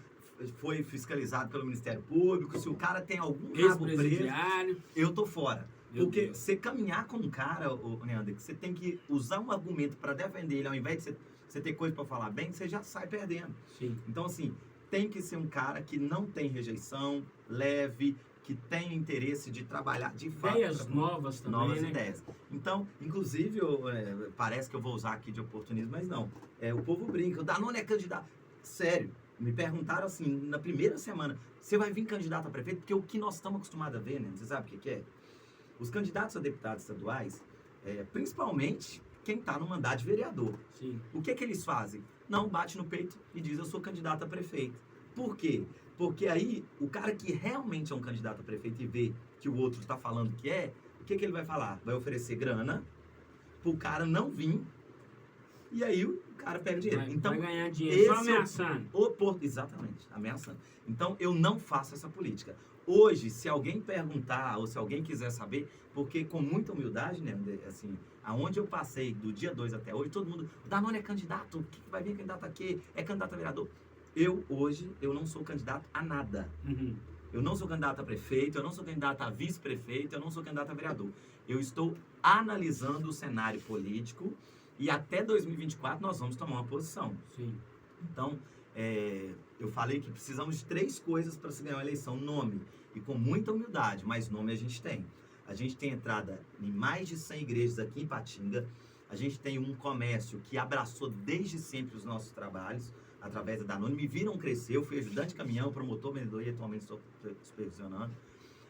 foi fiscalizado pelo Ministério Público, se o cara tem algum rabo preso, Ex-presidiário. eu tô fora. Meu Porque Deus. você caminhar com um cara, Neander, que você tem que usar um argumento para defender ele, ao invés de você ter coisa para falar bem, você já sai perdendo. Sim. Então, assim, tem que ser um cara que não tem rejeição, leve, que tem interesse de trabalhar de fato. Ideias novas também, Novas né? ideias. Então, inclusive, parece que eu vou usar aqui de oportunismo, mas não. O povo brinca, o Danone é candidato. Sério, me perguntaram assim, na primeira semana, você vai vir candidato a prefeito? Porque o que nós estamos acostumados a ver, né? Você sabe o que é? Os candidatos a deputados estaduais, principalmente quem está no mandato de vereador, Sim. o que eles fazem? Não, bate no peito e diz, eu sou candidato a prefeito. Por quê? Porque aí, o cara que realmente é um candidato a prefeito e vê que o outro está falando que o que ele vai falar? Vai oferecer grana pro cara não vir, e aí o cara pega dinheiro. Então, vai ganhar dinheiro só esse ameaçando. Exatamente, ameaçando. Então, eu não faço essa política. Hoje, se alguém perguntar, ou se alguém quiser saber, porque com muita humildade, né, assim, aonde eu passei do dia 2 até hoje, todo mundo, o Danone é candidato, o que vai vir candidato aqui? É candidato a vereador. Hoje, eu não sou candidato a nada. Uhum. Eu não sou candidato a prefeito, eu não sou candidato a vice-prefeito, eu não sou candidato a vereador. Eu estou analisando o cenário político e até 2024 nós vamos tomar uma posição. Sim. Então, eu falei que precisamos de 3 coisas para se ganhar uma eleição. Nome, e com muita humildade, mas nome a gente tem. A gente tem entrada em mais de 100 igrejas aqui em Patinga. A gente tem um comércio que abraçou desde sempre os nossos trabalhos, através da Danone. Me viram crescer, eu fui ajudante de caminhão, promotor, vendedor e atualmente estou supervisionando.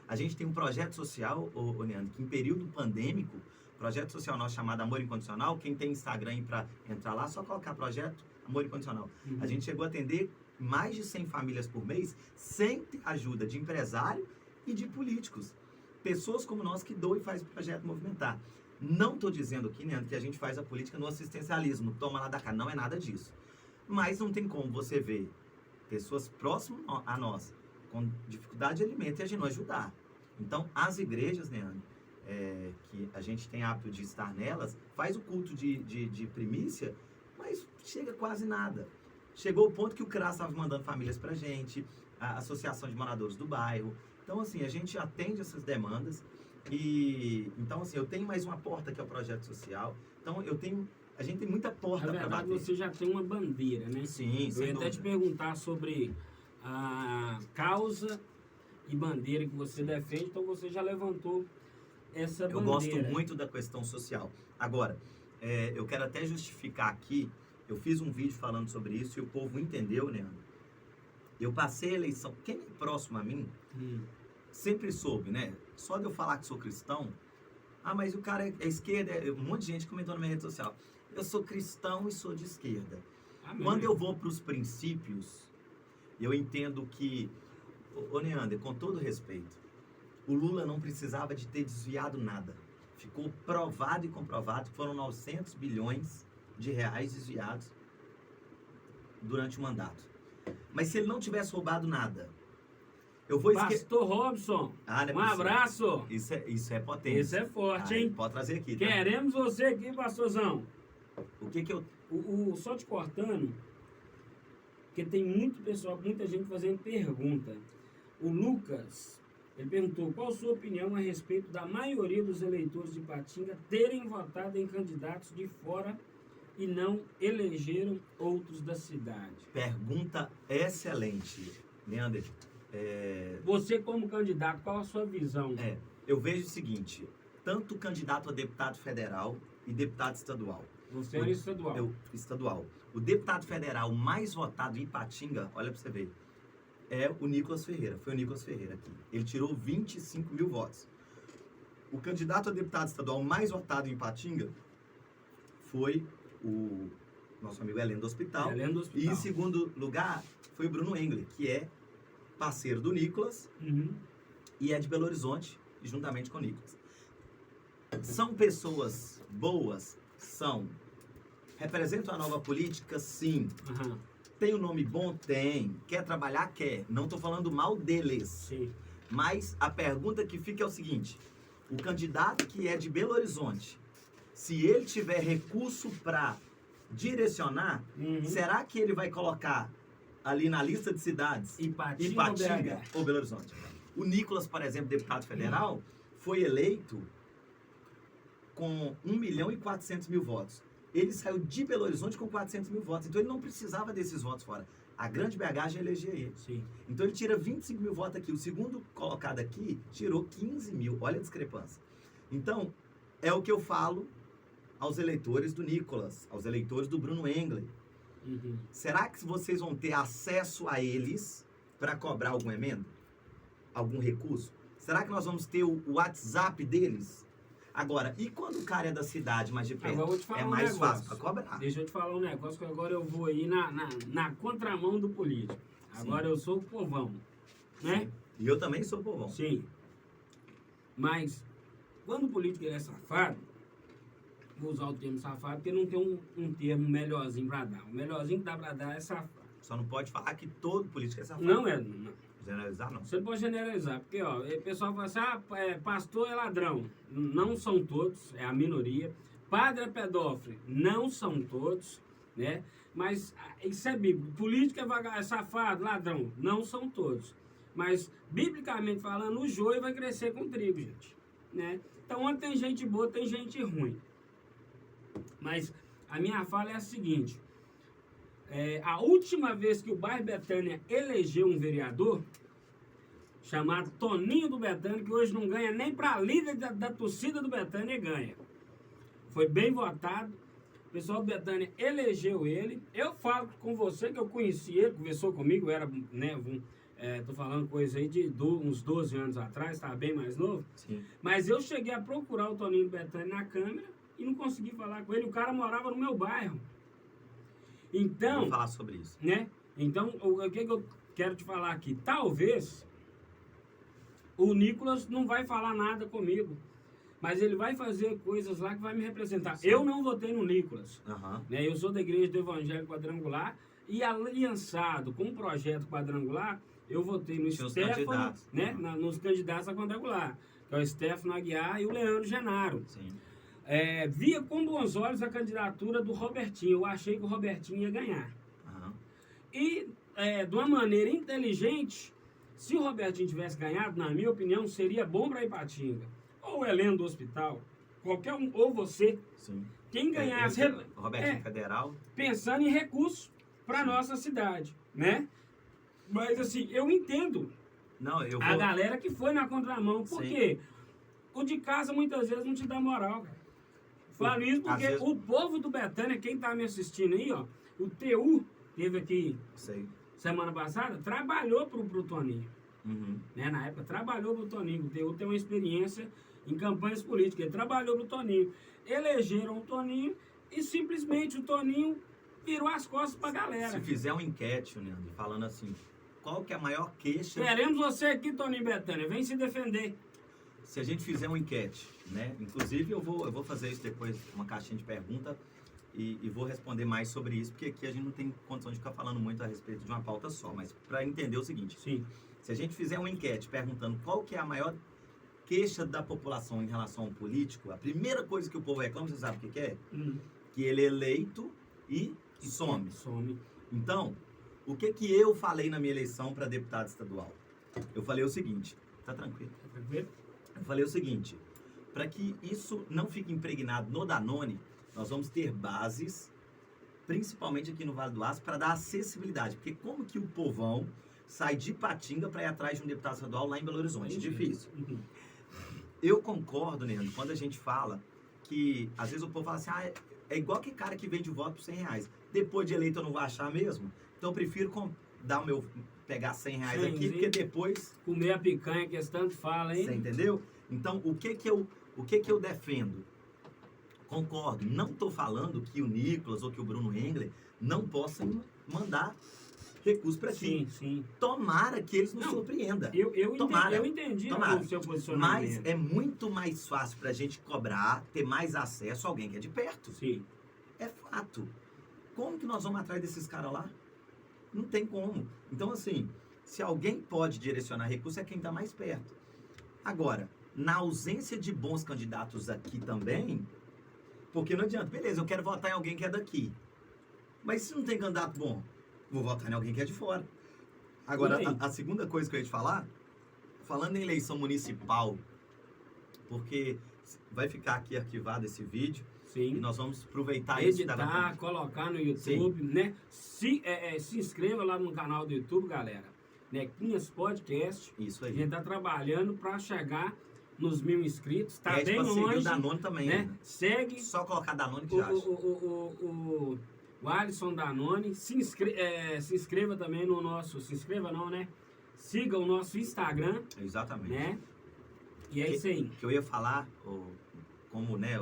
A gente tem um projeto social, Leandro, que em período pandêmico, projeto social nosso chamado Amor Incondicional, quem tem Instagram aí para entrar lá, só colocar projeto Amor Incondicional. Uhum. A gente chegou a atender mais de 100 famílias por mês, sem ajuda de empresário e de políticos. Pessoas como nós que doam e faz o projeto movimentar. Não estou dizendo aqui, Leandro, que a gente faz a política no assistencialismo, toma lá da cá, não é nada disso. Mas não tem como você ver pessoas próximas a nós, com dificuldade de alimento, e a gente não ajudar. Então, as igrejas, Leandro, que a gente tem hábito de estar nelas, faz o culto de primícia, mas chega quase nada. Chegou o ponto que o CRAS estava mandando famílias pra gente, a Associação de Moradores do Bairro. Então, assim, a gente atende essas demandas e... Então, assim, eu tenho mais uma porta que é o projeto social. Então, a gente tem muita porta Na para verdade, bater. você já tem uma bandeira, né? Sim, Eu sem ia até te dúvida. perguntar sobre a causa e bandeira que você defende, então você já levantou essa bandeira. Eu gosto muito da questão social. Agora, eu quero até justificar aqui, eu fiz um vídeo falando sobre isso e o povo entendeu, Leandro. Eu passei a eleição, quem é próximo a mim, sempre soube, né? Só de eu falar que sou cristão, mas o cara é esquerda, um monte de gente comentou na minha rede social. Eu sou cristão e sou de esquerda. Amém. Quando eu vou para os princípios, eu entendo que, Neander, com todo respeito, o Lula não precisava de ter desviado nada. Ficou provado e comprovado que foram 900 bilhões de reais desviados durante o mandato. Mas se ele não tivesse roubado nada, eu vou esquecer... Pastor Robson, não é um possível. abraço. Isso é potente. Isso é forte, hein? Pode trazer aqui, tá? Queremos você aqui, pastorzão. O que eu... Só te cortando, porque tem muito pessoal, muita gente fazendo pergunta. O Lucas, ele perguntou qual a sua opinião a respeito da maioria dos eleitores de Patinga terem votado em candidatos de fora e não elegeram outros da cidade? Pergunta excelente, Leandro. Você como candidato, qual a sua visão? Eu vejo o seguinte, tanto candidato a deputado federal e deputado estadual. Você era estadual. Estadual. O deputado federal mais votado em Ipatinga, olha para você ver, é o Nicolas Ferreira. Foi o Nicolas Ferreira aqui. Ele tirou 25 mil votos. O candidato a deputado estadual mais votado em Ipatinga foi o nosso amigo Heleno do Hospital. E em segundo lugar foi o Bruno Engler, que é parceiro do Nicolas e é de Belo Horizonte, juntamente com o Nicolas. São pessoas boas? São. Representam a nova política? Sim. Tem um nome bom? Tem. Quer trabalhar? Quer. Não estou falando mal deles. Sim. Mas a pergunta que fica é o seguinte: o candidato que é de Belo Horizonte, se ele tiver recurso para direcionar, será que ele vai colocar ali na lista de cidades Ipatinga ou Belo Horizonte? O Nicolas, por exemplo, deputado federal, foi eleito com 1.400.000 votos. Ele saiu de Belo Horizonte com 400 mil votos. Então ele não precisava desses votos fora. A grande BH já elegia ele. Sim. Então ele tira 25 mil votos aqui. O segundo colocado aqui tirou 15 mil. Olha a discrepância. Então, é o que eu falo aos eleitores do Nicolas, aos eleitores do Bruno Engler. Será que vocês vão ter acesso a eles para cobrar alguma emenda? Algum recurso? Será que nós vamos ter o WhatsApp deles? Agora, e quando o cara é da cidade, mais de perto, é mais fácil para cobrar? Deixa eu te falar um negócio, que agora eu vou aí na contramão do político. Agora eu sou o povão, né? Sim. E eu também sou povão. Sim. Mas, quando o político é safado, vou usar o termo safado, porque não tem um termo melhorzinho para dar. O melhorzinho que dá para dar é safado. Só não pode falar que todo político é safado. Não é, não. Generalizar, não. Você não pode generalizar, porque ó, o pessoal fala assim, pastor é ladrão. Não são todos, é a minoria. Padre é pedófilo, não são todos, né? Mas isso é bíblico. Político é safado, ladrão, não são todos. Mas, biblicamente falando, o joio vai crescer com trigo, gente. Né? Então, onde tem gente boa, tem gente ruim. Mas a minha fala é a seguinte. A última vez que o bairro Betânia elegeu um vereador, chamado Toninho do Betânia, que hoje não ganha nem para líder da torcida do Betânia, ganha. Foi bem votado. O pessoal do Betânia elegeu ele. Eu falo com você que eu conheci ele, conversou comigo, era, né, tô falando coisa aí de uns 12 anos atrás, estava bem mais novo. Sim. Mas eu cheguei a procurar o Toninho do Betânia na câmera e não consegui falar com ele. O cara morava no meu bairro. Então, vou falar sobre isso. Né? Então, o que eu quero te falar aqui? Talvez o Nicolas não vai falar nada comigo, mas ele vai fazer coisas lá que vai me representar. Sim. Eu não votei no Nicolas. Né? Eu sou da Igreja do Evangelho Quadrangular e aliançado com o projeto Quadrangular, eu votei no Stefano, né? Nos candidatos a Quadrangular, que é o Stefano Aguiar e o Leandro Genaro. Sim. Via com bons olhos a candidatura do Robertinho. Eu achei que o Robertinho ia ganhar. E, de uma maneira inteligente, se o Robertinho tivesse ganhado, na minha opinião, seria bom para Ipatinga. Ou o Heleno do Hospital, qualquer um, ou você. Sim. Quem ganhasse... Robertinho Federal. Pensando em recursos para nossa cidade, né? Mas, assim, eu entendo a galera que foi na contramão. Por quê? O de casa, muitas vezes, não te dá moral, cara. Falo isso porque o povo do Betânia, quem tá me assistindo aí, ó, o TU teve aqui semana passada, trabalhou pro Toninho. Né? Na época, trabalhou pro Toninho. O TU tem uma experiência em campanhas políticas. Ele trabalhou pro Toninho. Elegeram o Toninho e simplesmente o Toninho virou as costas pra galera. Se fizer uma enquete, Leandro, falando assim, qual que é a maior queixa... Queremos você aqui, Toninho Betânia. Vem se defender. Se a gente fizer uma enquete, né? Inclusive eu vou fazer isso depois, uma caixinha de pergunta, e vou responder mais sobre isso, porque aqui a gente não tem condição de ficar falando muito a respeito de uma pauta só, mas para entender o seguinte. Sim. Se a gente fizer uma enquete perguntando qual que é a maior queixa da população em relação ao político, a primeira coisa que o povo reclama, você sabe o que é? Que ele é eleito e some. Então, o que eu falei na minha eleição para deputado estadual? Eu falei o seguinte, tá tranquilo? Tá tranquilo? Eu falei o seguinte, para que isso não fique impregnado no Danone, nós vamos ter bases principalmente aqui no Vale do Aço, para dar acessibilidade. Porque como que o povão sai de Ipatinga para ir atrás de um deputado estadual lá em Belo Horizonte? Difícil. Eu concordo, Leandro, quando a gente fala que, às vezes o povo fala assim, é igual que cara que vende voto por R$100. Depois de eleito eu não vou achar mesmo? Então eu prefiro pegar R$100 aqui, porque depois... Comer a picanha que eles tanto falam, hein? Você entendeu? Então, o que que eu defendo? Concordo, não estou falando que o Nicolas ou que o Bruno Engler não possam mandar recurso para aqui. Sim. Tomara que eles nos surpreendam. Eu entendi o seu posicionamento. Mas é muito mais fácil para a gente cobrar, ter mais acesso a alguém que é de perto. Sim. É fato. Como que nós vamos atrás desses caras lá? Não tem como. Então, assim, se alguém pode direcionar recurso, é quem está mais perto. Agora, na ausência de bons candidatos aqui também, porque não adianta, beleza, eu quero votar em alguém que é daqui. Mas se não tem candidato bom, vou votar em alguém que é de fora. Agora, a segunda coisa que eu ia te falar, falando em eleição municipal, porque vai ficar aqui arquivado esse vídeo, sim, e nós vamos aproveitar editar, colocar no YouTube, né? Se inscreva lá no canal do YouTube, galera. Nequinhas Podcast. Isso aí. A gente tá trabalhando para chegar nos 1000 inscritos. Tá bem pra longe. Seguir o Danone também, né? Segue. Só colocar Danone que já acha. O Alisson Danone. Se inscreva também no nosso... Se inscreva não, né? Siga o nosso Instagram. Exatamente. Né? E é isso aí. Que eu ia falar, como, né,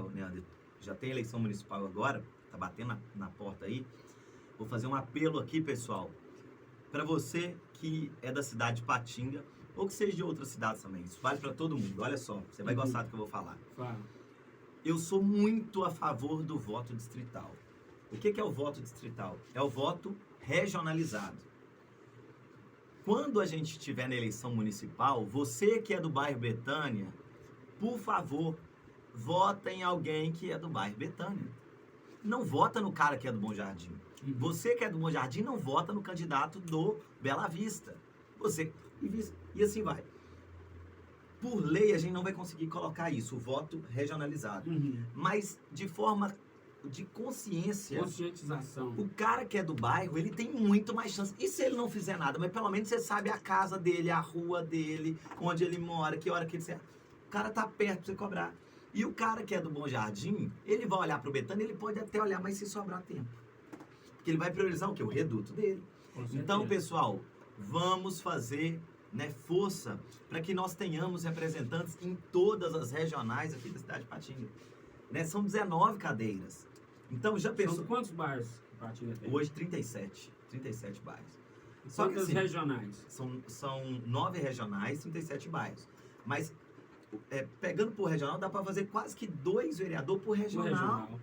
já tem eleição municipal agora, tá batendo na porta aí. Vou fazer um apelo aqui, pessoal, para você que é da cidade de Ipatinga, ou que seja de outras cidades também. Isso vale para todo mundo. Olha só, você vai gostar do que eu vou falar. Fala. Eu sou muito a favor do voto distrital. O que é o voto distrital? É o voto regionalizado. Quando a gente estiver na eleição municipal, você que é do bairro Betânia, por favor, vota em alguém que é do bairro Betânia. Não vota no cara que é do Bom Jardim. Você que é do Bom Jardim não vota no candidato do Bela Vista. E assim vai. Por lei, a gente não vai conseguir colocar isso, o voto regionalizado. Mas de forma de consciência... Conscientização. O cara que é do bairro, ele tem muito mais chance. E se ele não fizer nada? Mas pelo menos você sabe a casa dele, a rua dele, onde ele mora, que hora que ele... O cara tá perto pra você cobrar. E o cara que é do Bom Jardim, ele vai olhar pro Betânia, ele pode até olhar, mas se sobrar tempo. Porque ele vai priorizar o quê? O reduto dele. Então, pessoal, vamos fazer, né, força para que nós tenhamos representantes em todas as regionais aqui da cidade de Ipatinga. Né? São 19 cadeiras. Então, já pensou... São quantos bairros Ipatinga tem? Hoje, 37 bairros. Só que, assim, regionais? São 9 regionais, 37 bairros. Mas... pegando por regional, dá para fazer quase que 2 vereadores por regional,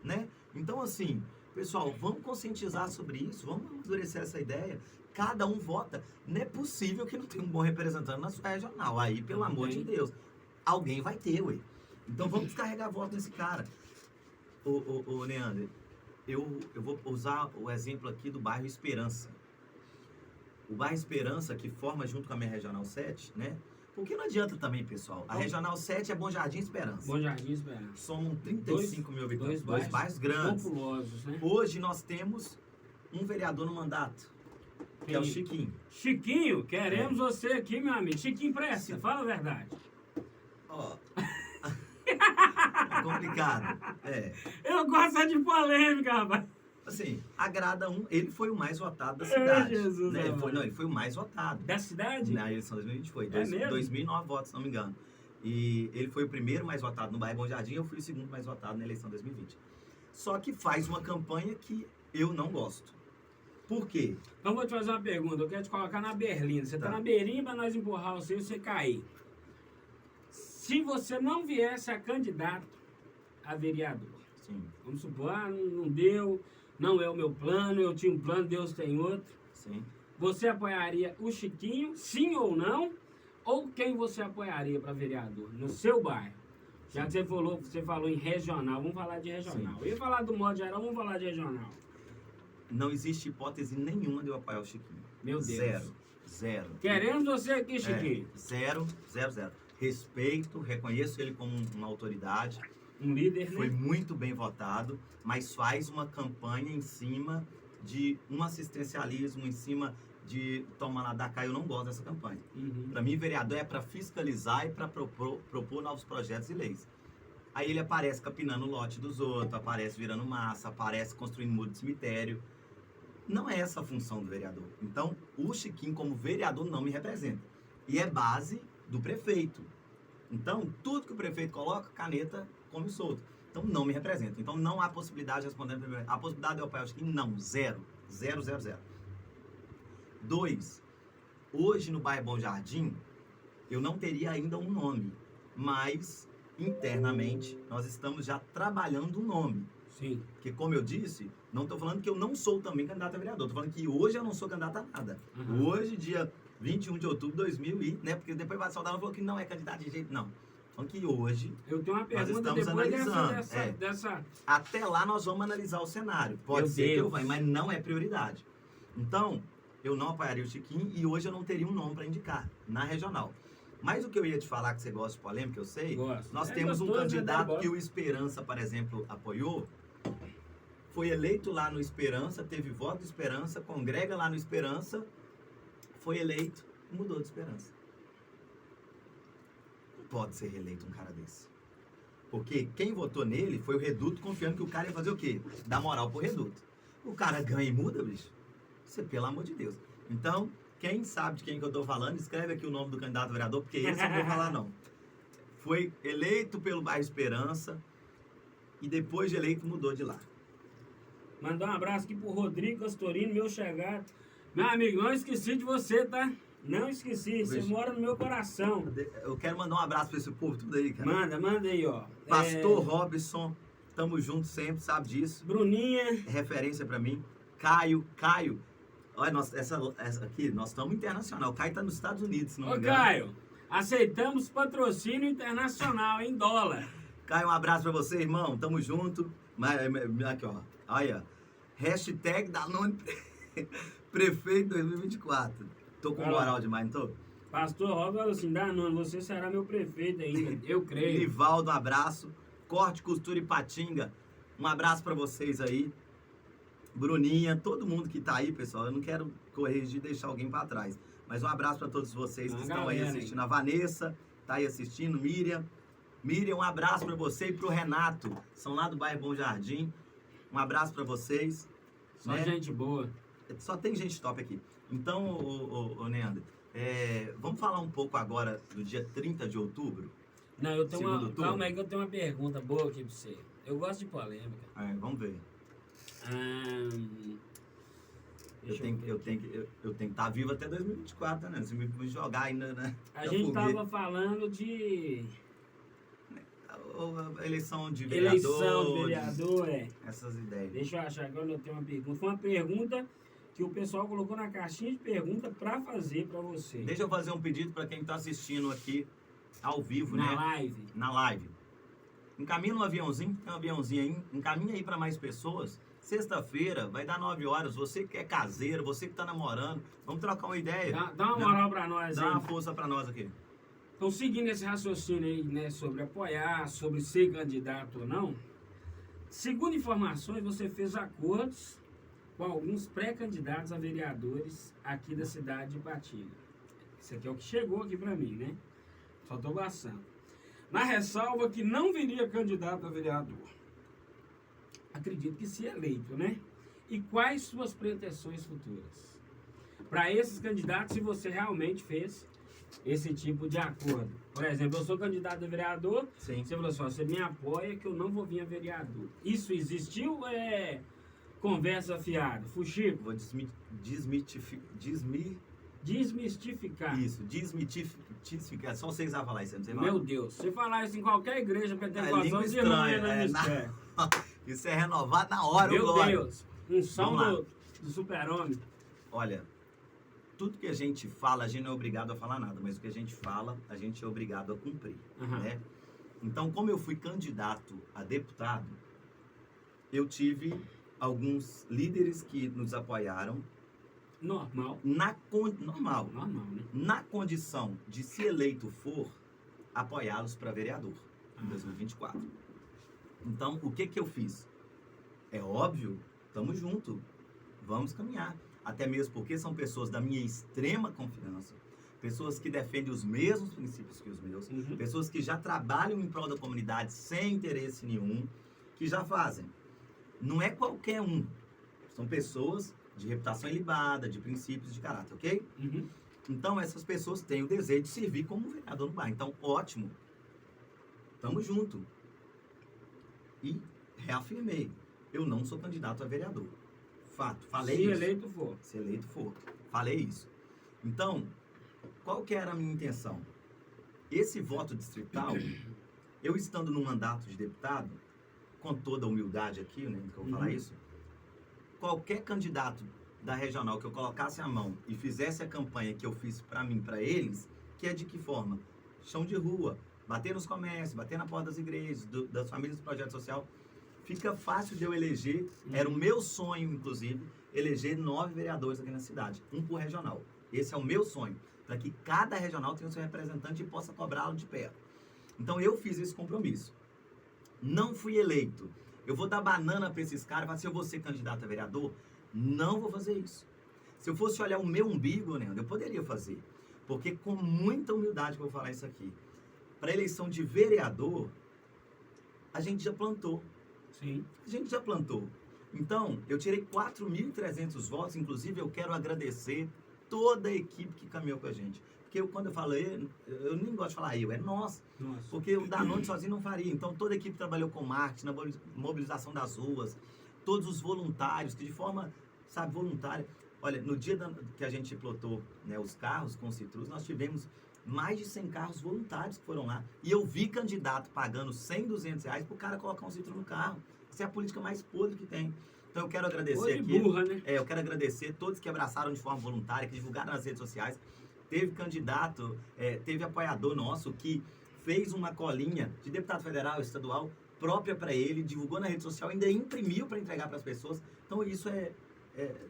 né? Então, assim, pessoal, vamos conscientizar sobre isso, vamos endurecer essa ideia. Cada um vota. Não é possível que não tenha um bom representante na sua regional. Aí, pelo amor de Deus, alguém vai ter, ué. Então, vamos descarregar voto nesse cara. Ô, Leandro, eu vou usar o exemplo aqui do bairro Esperança. O bairro Esperança, que forma junto com a minha Regional 7, né? Porque não adianta também, pessoal. A Regional 7 é Bom Jardim e Esperança. Bom Jardim e Esperança. Somos 35 mil habitantes. Dois bairros grandes. Populosos, né? Hoje nós temos um vereador no mandato, que é o Chiquinho. Chiquinho, queremos você aqui, meu amigo. Chiquinho, presta, fala a verdade. Ó. É complicado. Eu gosto de polêmica, rapaz. Assim, agrada ele foi o mais votado da cidade. Jesus, né? Ele foi o mais votado. Da cidade? Na eleição de 2020 foi. 2009 votos, se não me engano. E ele foi o primeiro mais votado no bairro Bom Jardim, eu fui o segundo mais votado na eleição de 2020. Só que faz uma campanha que eu não gosto. Por quê? Então vou te fazer uma pergunta, eu quero te colocar na berlinda. Você tá na berlinda pra nós empurrar você e você cair. Se você não viesse a candidato a vereador, sim, vamos supor, não deu, não é o meu plano, eu tinha um plano, Deus tem outro. Sim. Você apoiaria o Chiquinho, sim ou não? Ou quem você apoiaria para vereador no seu bairro? Já que você falou em regional, vamos falar de regional. Sim. Eu ia falar do modo geral, vamos falar de regional. Não existe hipótese nenhuma de eu apoiar o Chiquinho. Meu Deus. Zero. Queremos você aqui, Chiquinho. Zero. Respeito, reconheço ele como uma autoridade, Um líder, né? Foi muito bem votado, mas faz uma campanha em cima de um assistencialismo, em cima de toma lá da cá. Eu não gosto dessa campanha. Para mim, vereador é para fiscalizar e para propor novos projetos e leis. Aí ele aparece capinando o lote dos outros, aparece virando massa, aparece construindo muro de cemitério. Não é essa a função do vereador. Então, o Chiquinho, como vereador, não me representa. E é base do prefeito. Então, tudo que o prefeito coloca, caneta come solto. Então, não me representa. Então, não há possibilidade de responder. A possibilidade de eu apoiar o Chiquinho? Não, zero. Zero, zero, zero. 2. Hoje, no bairro Bom Jardim, eu não teria ainda um nome. Mas, internamente, nós estamos já trabalhando um nome. Sim. Porque, como eu disse, não estou falando que eu não sou também candidato a vereador. Estou falando que hoje eu não sou candidato a nada. Hoje, dia 21 de outubro de 2000 e... Né, porque depois o Saudável falou que não é candidato de jeito... Não. Falando que hoje... Eu tenho uma pergunta nós estamos depois analisando. dessa... Até lá nós vamos analisar o cenário. Pode ser que eu vá, mas não é prioridade. Então, eu não apoiaria o Chiquinho e hoje eu não teria um nome para indicar na regional. Mas o que eu ia te falar, que você gosta de polêmica, eu sei. Gosto. Nós temos um candidato que o Esperança, por exemplo, apoiou. Foi eleito lá no Esperança, teve voto de Esperança, congrega lá no Esperança, foi eleito, mudou de Esperança. Não pode ser reeleito um cara desse. Porque quem votou nele foi o Reduto, confiando que o cara ia fazer o quê? Dar moral pro Reduto. O cara ganha e muda, bicho. Você, pelo amor de Deus. Então, quem sabe de quem que eu tô falando, escreve aqui o nome do candidato a vereador, porque esse eu não vou falar não. Foi eleito pelo bairro Esperança e depois de eleito mudou de lá. Mandar um abraço aqui pro Rodrigo Castorino, meu chegado. Meu amigo, não esqueci de você, tá? Não esqueci, você mora no meu coração. Eu quero mandar um abraço pra esse povo tudo aí, cara. Manda aí, ó. Pastor Robson, tamo junto sempre, sabe disso. Bruninha. Referência pra mim. Caio. Olha, essa aqui, nós estamos internacional. O Caio tá nos Estados Unidos, se não me engano. Ô, Caio, aceitamos patrocínio internacional em dólar. Caio, um abraço pra você, irmão. Tamo junto. Aqui, ó. Olha, hashtag Danone Prefeito 2024. Tô com moral demais, não tô? Pastor Rob falou assim, Danone, você será meu prefeito ainda, eu creio. Nivaldo, um abraço. Corte, Costura e Patinga, um abraço pra vocês aí. Bruninha, todo mundo que tá aí, pessoal. Eu não quero corrigir, deixar alguém pra trás. Mas um abraço pra todos vocês que estão aí assistindo. A Vanessa tá aí assistindo, Miriam, um abraço pra você e pro Renato. São lá do bairro Bom Jardim. Um abraço pra vocês. Só gente boa. Só tem gente top aqui. Então, ô Neandro, vamos falar um pouco agora do dia 30 de outubro? Não, eu tenho calma aí que eu tenho uma pergunta boa aqui pra você. Eu gosto de polêmica. Vamos ver. Eu tenho que estar vivo até 2024, né? Se me jogar ainda, né? A gente tava falando de... Eleição de vereador, essas ideias. Deixa eu achar, agora eu tenho uma pergunta. Foi uma pergunta que o pessoal colocou na caixinha de pergunta para fazer para você. Deixa eu fazer um pedido para quem está assistindo aqui ao vivo, na live. Na live. Encaminha um aviãozinho, tem um aviãozinho aí, encaminha aí para mais pessoas. Sexta-feira, vai dar 9 horas. Você que é caseiro, você que está namorando, vamos trocar uma ideia. Dá uma moral para nós aí. Dá uma força para nós aqui. Então, seguindo esse raciocínio aí, né, sobre apoiar, sobre ser candidato ou não, segundo informações, você fez acordos com alguns pré-candidatos a vereadores aqui da cidade de Ipatinga. Isso aqui é o que chegou aqui para mim, né? Só estou passando. Na ressalva que não viria candidato a vereador. Acredito que se eleito, né? E quais suas pretensões futuras? Para esses candidatos, se você realmente fez esse tipo de acordo. Por exemplo, eu sou candidato a vereador, sim. Você falou assim, você me apoia que eu não vou vir a vereador. Isso existiu ou é conversa fiada? Fuxico? Vou desmistificar. Isso, desmistificar. Só vocês vão falar isso. Não sei Meu Deus, se falar isso em qualquer igreja pentecostal, os irmãos não Isso é renovado na hora, Meu glória. Deus, um som do super-homem. Olha, tudo que a gente fala, a gente não é obrigado a falar nada, mas o que a gente fala, a gente é obrigado a cumprir, né? Então, como eu fui candidato a deputado, eu tive alguns líderes que nos apoiaram. Normal. Normal, né? Na condição de, se eleito for, apoiá-los para vereador em 2024. Então, o que eu fiz? É óbvio, estamos juntos, vamos caminhar. Até mesmo porque são pessoas da minha extrema confiança, pessoas que defendem os mesmos princípios que os meus, pessoas que já trabalham em prol da comunidade sem interesse nenhum, que já fazem. Não é qualquer um, são pessoas de reputação ilibada, de princípios de caráter, ok? Então, essas pessoas têm o desejo de servir como vereador no bairro. Então, ótimo, estamos juntos. E reafirmei, eu não sou candidato a vereador. Fato, falei isso. Se eleito for. Se eleito for. Falei isso. Então, qual que era a minha intenção? Esse voto distrital, eu estando no mandato de deputado, com toda a humildade aqui, né, que eu vou falar isso, qualquer candidato da regional que eu colocasse a mão e fizesse a campanha que eu fiz para mim, para eles, que é de que forma? Chão de rua, bater nos comércios, bater na porta das igrejas, das famílias do projeto social, fica fácil de eu eleger, era o meu sonho, inclusive, eleger 9 vereadores aqui na cidade, um por regional. Esse é o meu sonho, para que cada regional tenha o seu representante e possa cobrá-lo de perto. Então eu fiz esse compromisso. Não fui eleito. Eu vou dar banana para esses caras e falar assim, eu vou ser candidato a vereador? Não vou fazer isso. Se eu fosse olhar o meu umbigo, né, eu poderia fazer. Porque com muita humildade que eu vou falar isso aqui. Para eleição de vereador, a gente já plantou. Sim. A gente já plantou. Então, eu tirei 4.300 votos. Inclusive, eu quero agradecer toda a equipe que caminhou com a gente. Porque quando eu falo eu nem gosto de falar é nós. Nossa. Porque o Danone sozinho não faria. Então, toda a equipe trabalhou com marketing, na mobilização das ruas, todos os voluntários, que de forma, sabe, voluntária. Olha, no dia que a gente plotou, né, os carros com o Citrus, nós tivemos mais de 100 carros voluntários que foram lá. E eu vi candidato pagando 100, 200 reais pro cara colocar um Citrus no carro. Essa é a política mais podre que tem. Então, eu quero agradecer aqui. Burra, né? Eu quero agradecer todos que abraçaram de forma voluntária, que divulgaram nas redes sociais. Teve candidato, teve apoiador nosso que fez uma colinha de deputado federal, estadual, própria para ele, divulgou na rede social, ainda imprimiu para entregar para as pessoas. Então, isso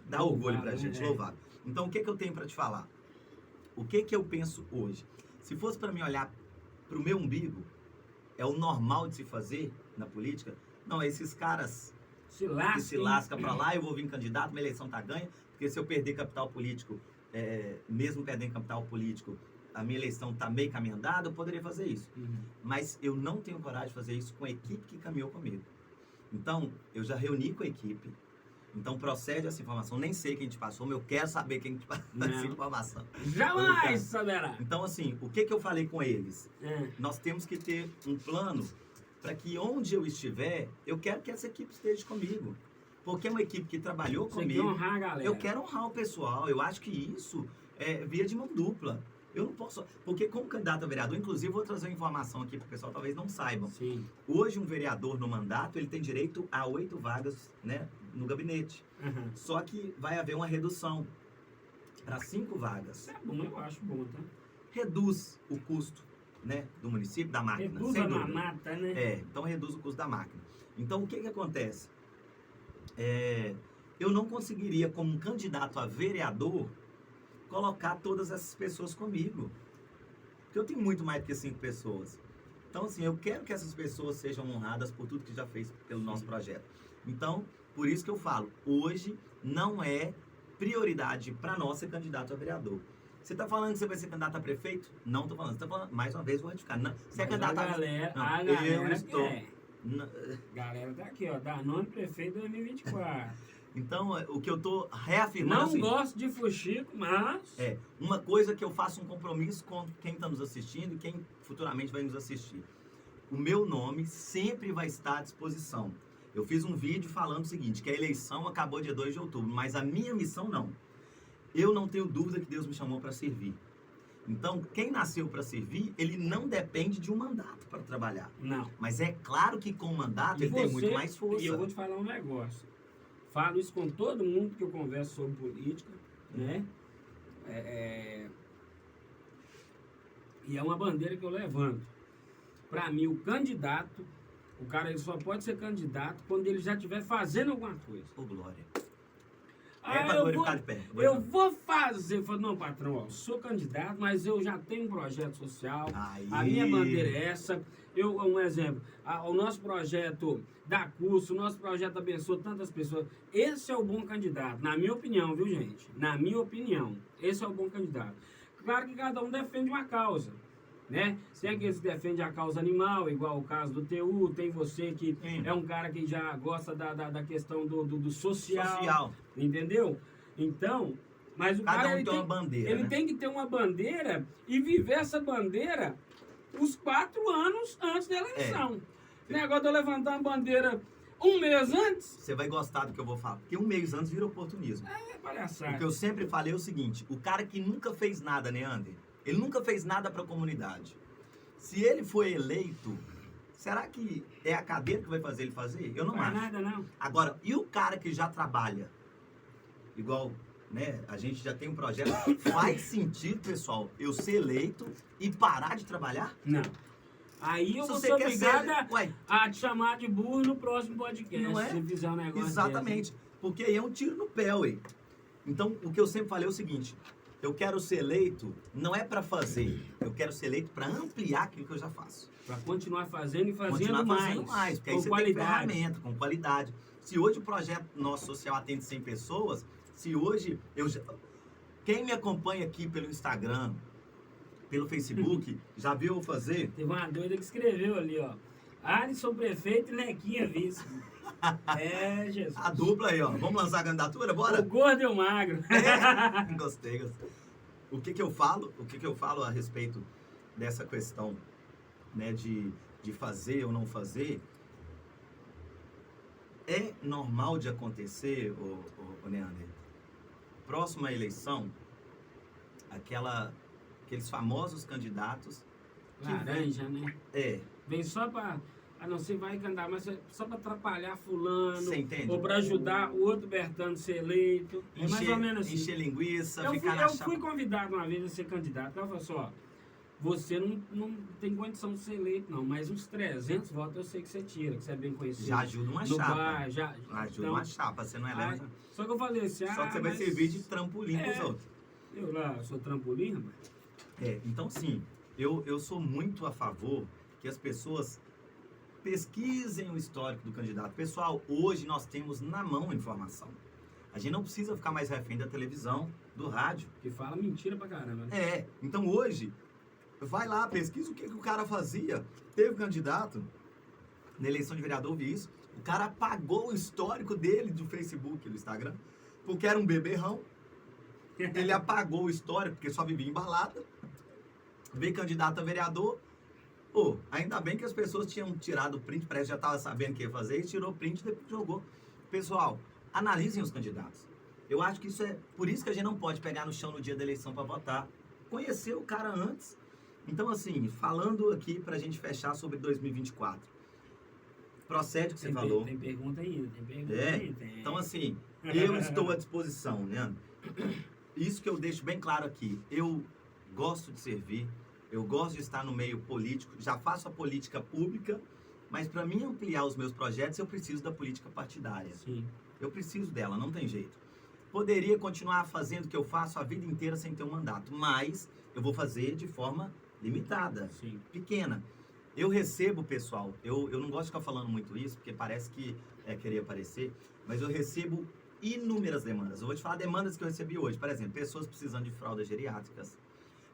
dá orgulho para a gente, louvável. Então, o que eu tenho para te falar? O que eu penso hoje? Se fosse para mim olhar para o meu umbigo, é o normal de se fazer na política? Não, esses caras que se lascam para lá, eu vou vir candidato, minha eleição tá ganha, porque se eu perder capital político, mesmo perdendo capital político, a minha eleição tá meio caminho andado, eu poderia fazer isso. Mas eu não tenho coragem de fazer isso com a equipe que caminhou comigo. Então, eu já reuni com a equipe. Então, procede essa informação. Nem sei quem te passou, mas eu quero saber quem te passou essa informação. Jamais saberá. Então, assim, o que eu falei com eles? Nós temos que ter um plano para que onde eu estiver, eu quero que essa equipe esteja comigo. Porque é uma equipe que trabalhou comigo. Honrar a galera. Eu quero honrar o pessoal. Eu acho que isso é via de mão dupla. Eu não posso... Porque como candidato a vereador, inclusive, vou trazer uma informação aqui para o pessoal, talvez não saibam. Sim. Hoje, um vereador no mandato, ele tem direito a 8 vagas, né, no gabinete. Só que vai haver uma redução para 5 vagas. É bom, eu acho bom, tá? Reduz o custo, né, do município, da máquina. Reduz sem a dúvida. mamata, né? Então reduz o custo da máquina. Então, o que acontece? Eu não conseguiria, como um candidato a vereador, colocar todas essas pessoas comigo. Porque eu tenho muito mais do que 5 pessoas. Então, assim, eu quero que essas pessoas sejam honradas por tudo que já fez pelo nosso projeto. Então, por isso que eu falo, hoje não é prioridade para nós ser candidato a vereador. Você está falando que você vai ser candidato a prefeito? Não estou falando. Você está falando, mais uma vez, vou ratificar. Não, você é candidato a galera, não, a galera eu estou... Galera tá aqui, ó. Danone Prefeito 2024. Então, o que eu estou reafirmando... Não gosto de fuxico, mas... Uma coisa que eu faço um compromisso com quem está nos assistindo e quem futuramente vai nos assistir. O meu nome sempre vai estar à disposição. Eu fiz um vídeo falando o seguinte, que a eleição acabou dia 2 de outubro, mas a minha missão não. Eu não tenho dúvida que Deus me chamou para servir. Então, quem nasceu para servir, ele não depende de um mandato para trabalhar. Não. Mas é claro que com o mandato ele tem muito mais força. E eu vou te falar um negócio. Falo isso com todo mundo que eu converso sobre política, né? E é uma bandeira que eu levanto. Para mim, o candidato, o cara ele só pode ser candidato quando ele já estiver fazendo alguma coisa. Ô, glória. É pra glorificar de pé. Eu vou fazer. Eu falo, não, patrão, ó, sou candidato, mas eu já tenho um projeto social. Aí. A minha bandeira é essa. Um exemplo, o nosso projeto dá curso, o nosso projeto abençoa tantas pessoas. Esse é o bom candidato, na minha opinião, viu, gente? Na minha opinião, esse é o bom candidato. Claro que cada um defende uma causa, né? Tem aqueles que defendem a causa animal, igual o caso do TU, tem você que é um cara que já gosta da questão do social, entendeu? Então, mas o cada cara, um ele tem uma bandeira, ele né? tem que ter uma bandeira e viver essa bandeira os 4 anos antes da eleição. O negócio de eu levantar uma bandeira um mês antes... Você vai gostar do que eu vou falar, porque um mês antes vira oportunismo. É palhaçada. O que eu sempre falei é o seguinte, o cara que nunca fez nada, né, Ander? Ele nunca fez nada para a comunidade. Se ele foi eleito, será que é a cadeira que vai fazer ele fazer? Eu não acho. Não faz nada, não. Agora, e o cara que já trabalha? Igual, né, a gente já tem um projeto. Faz sentido, pessoal, eu ser eleito e parar de trabalhar? Não. Aí eu Se vou você ser quer obrigada Ué, a te chamar de burro no próximo podcast. Não é? Se fizer um negócio exatamente. Porque aí é um tiro no pé, ué. Então, o que eu sempre falei é o seguinte, eu quero ser eleito, não é para fazer, eu quero ser eleito para ampliar aquilo que eu já faço. Para continuar fazendo e fazendo Continuar mais. fazendo mais, porque aí com você qualidade. tem ferramenta, com qualidade. Se hoje o projeto nosso social atende 100 pessoas, se hoje quem me acompanha aqui pelo Instagram, pelo Facebook, já viu eu fazer? Teve uma doida que escreveu ali, ó. Alisson prefeito e Nequinha vice. É, Jesus. A dupla aí, ó. Vamos lançar a candidatura? Bora? O gordo e o magro. É. Gostei. O que que eu falo? O que que eu falo a respeito dessa questão, né, de fazer ou não fazer? É normal de acontecer, o Neander, próxima eleição, aqueles famosos candidatos que Laranja, né? É. Vem só pra... Ah, não, você vai cantar, mas só pra atrapalhar fulano. Você entende? Ou pra ajudar o outro Bertano a ser eleito. É mais ou menos assim. Encher linguiça, Eu ficar na fui convidado uma vez a ser candidato. Ela falou assim, ó, você não tem condição de ser eleito, não. Mas uns 300 votos eu sei que você tira, que você é bem conhecido. Já ajuda uma no chapa. Bar, ajuda então, uma chapa, você não é leva. Só que eu falei assim, Só que você vai servir de trampolim pros outros. Eu lá sou trampolim, rapaz. Então sim, eu sou muito a favor que as pessoas pesquisem o histórico do candidato. Pessoal, hoje nós temos na mão a informação. A gente não precisa ficar mais refém da televisão, do rádio. Que fala mentira pra caramba. Né? Então hoje, vai lá, pesquisa o que o cara fazia. Teve candidato, na eleição de vereador, eu vi isso, o cara apagou o histórico dele do Facebook, do Instagram, porque era um beberrão. Ele apagou o histórico, porque só vivia embalada. Veio candidato a vereador. Ainda bem que as pessoas tinham tirado o print, parece que já estava sabendo o que ia fazer, e tirou o print e depois jogou. Pessoal, analisem os candidatos. Eu acho que por isso que a gente não pode pegar no chão no dia da eleição para votar. Conhecer o cara antes. Então, assim, falando aqui para a gente fechar sobre 2024. Procede o que você falou. Tem pergunta ainda, Tem. Então, assim, eu estou à disposição, né? Isso que eu deixo bem claro aqui. Eu gosto de servir. Eu gosto de estar no meio político, já faço a política pública, mas para mim ampliar os meus projetos, eu preciso da política partidária. Sim. Eu preciso dela, não tem jeito. Poderia continuar fazendo o que eu faço a vida inteira sem ter um mandato, mas eu vou fazer de forma limitada, Sim. pequena. Eu recebo, pessoal, eu não gosto de ficar falando muito isso, porque parece que é querer aparecer, mas eu recebo inúmeras demandas. Eu vou te falar demandas que eu recebi hoje. Por exemplo, pessoas precisando de fraldas geriátricas,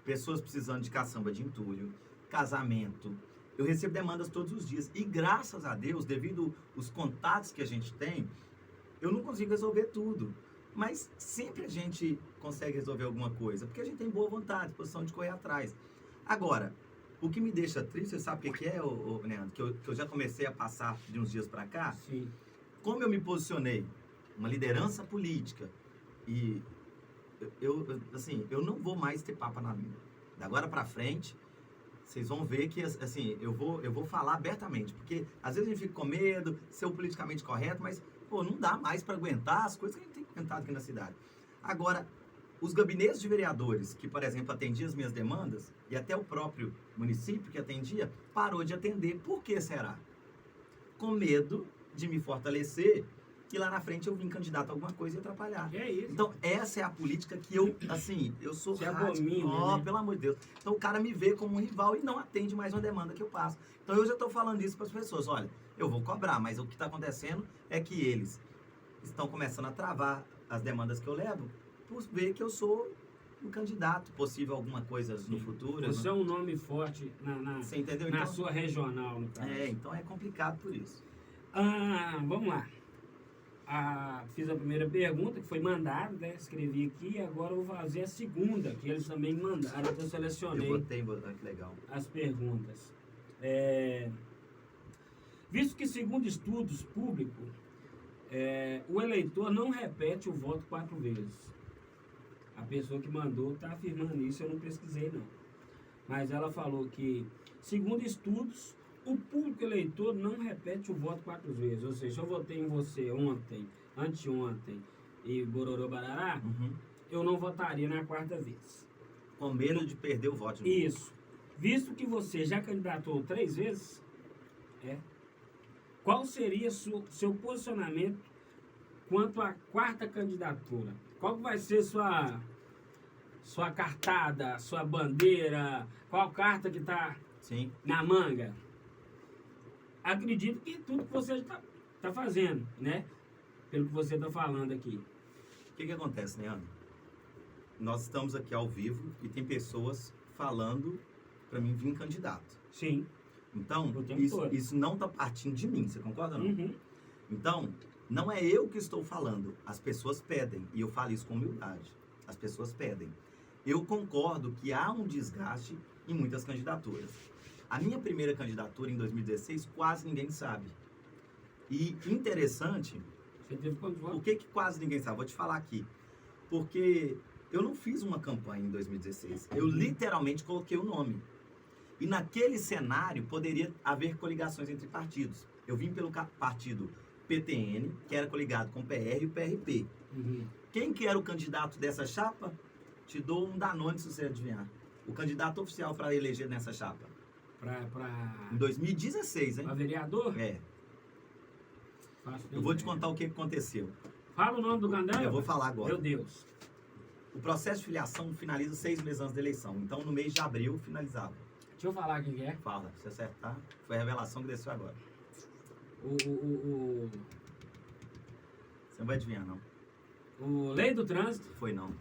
pessoas precisando de caçamba de entulho, casamento. Eu recebo demandas todos os dias. E graças a Deus, devido aos contatos que a gente tem, eu não consigo resolver tudo. Mas sempre a gente consegue resolver alguma coisa, porque a gente tem boa vontade, disposição de correr atrás. Agora, o que me deixa triste, você sabe o que é, Leandro? Que eu já comecei a passar de uns dias para cá. Sim. Como eu me posicionei, uma liderança política, e eu não vou mais ter papo na língua. Da agora para frente, vocês vão ver que, assim, eu vou falar abertamente, porque às vezes a gente fica com medo, ser o politicamente correto, mas, não dá mais para aguentar as coisas que a gente tem aguentado aqui na cidade. Agora, os gabinetes de vereadores, que, por exemplo, atendiam as minhas demandas, e até o próprio município que atendia, parou de atender. Por que será? Com medo de me fortalecer e lá na frente eu vim candidato a alguma coisa e atrapalhar. É isso. Então, essa é a política que eu, assim, eu sou Você radical. abomina, né? Pelo amor de Deus. Então, o cara me vê como um rival e não atende mais uma demanda que eu passo. Então, eu já estou falando isso para as pessoas. Olha, eu vou cobrar, mas o que está acontecendo é que eles estão começando a travar as demandas que eu levo por ver que eu sou um candidato possível a alguma coisa no futuro. Você é um nome forte Você entendeu? na Então, sua regional, no caso. então é complicado por isso. Vamos lá. Fiz a primeira pergunta, que foi mandada, né? Escrevi aqui, agora eu vou fazer a segunda, que eles também mandaram, eu selecionei Que legal. as perguntas. Visto que, segundo estudos públicos, o eleitor não repete o voto 4 vezes. A pessoa que mandou está afirmando isso, eu não pesquisei não. Mas ela falou que, segundo estudos, o público eleitor não repete o voto 4 vezes. Ou seja, eu votei em você ontem, anteontem e bororô barará, eu não votaria na 4ª vez. Com medo de perder o voto. Isso. Visto que você já candidatou 3 vezes, qual seria seu posicionamento quanto à 4ª candidatura? Qual que vai ser sua cartada, sua bandeira? Qual carta que está na manga? Acredito que tudo que você está fazendo, né? Pelo que você está falando aqui. O que acontece, Leandro? Nós estamos aqui ao vivo e tem pessoas falando para mim vir candidato. Sim. Então, isso não está partindo de mim, você concorda ou não? Uhum. Então, não é eu que estou falando, as pessoas pedem, e eu falo isso com humildade, as pessoas pedem. Eu concordo que há um desgaste em muitas candidaturas. A minha primeira candidatura em 2016, quase ninguém sabe. E interessante, Você teve quantos votos? por que quase ninguém sabe? Vou te falar aqui. Porque eu não fiz uma campanha em 2016, eu literalmente coloquei o nome. E naquele cenário poderia haver coligações entre partidos. Eu vim pelo partido PTN, que era coligado com o PR e o PRP. Quem que era o candidato dessa chapa? Te dou um Danone se você adivinhar. O candidato oficial para eleger nessa chapa. Em 2016, hein? Para vereador? Eu vou te contar o que aconteceu. Fala o nome do candidato. Eu vou falar agora. Meu Deus. O processo de filiação finaliza 6 meses antes da eleição. Então, no mês de abril, finalizava. Deixa eu falar quem que é. Fala, se acertar. Foi a revelação que desceu agora. Você não vai adivinhar, não. O Lei do Trânsito. Foi, não.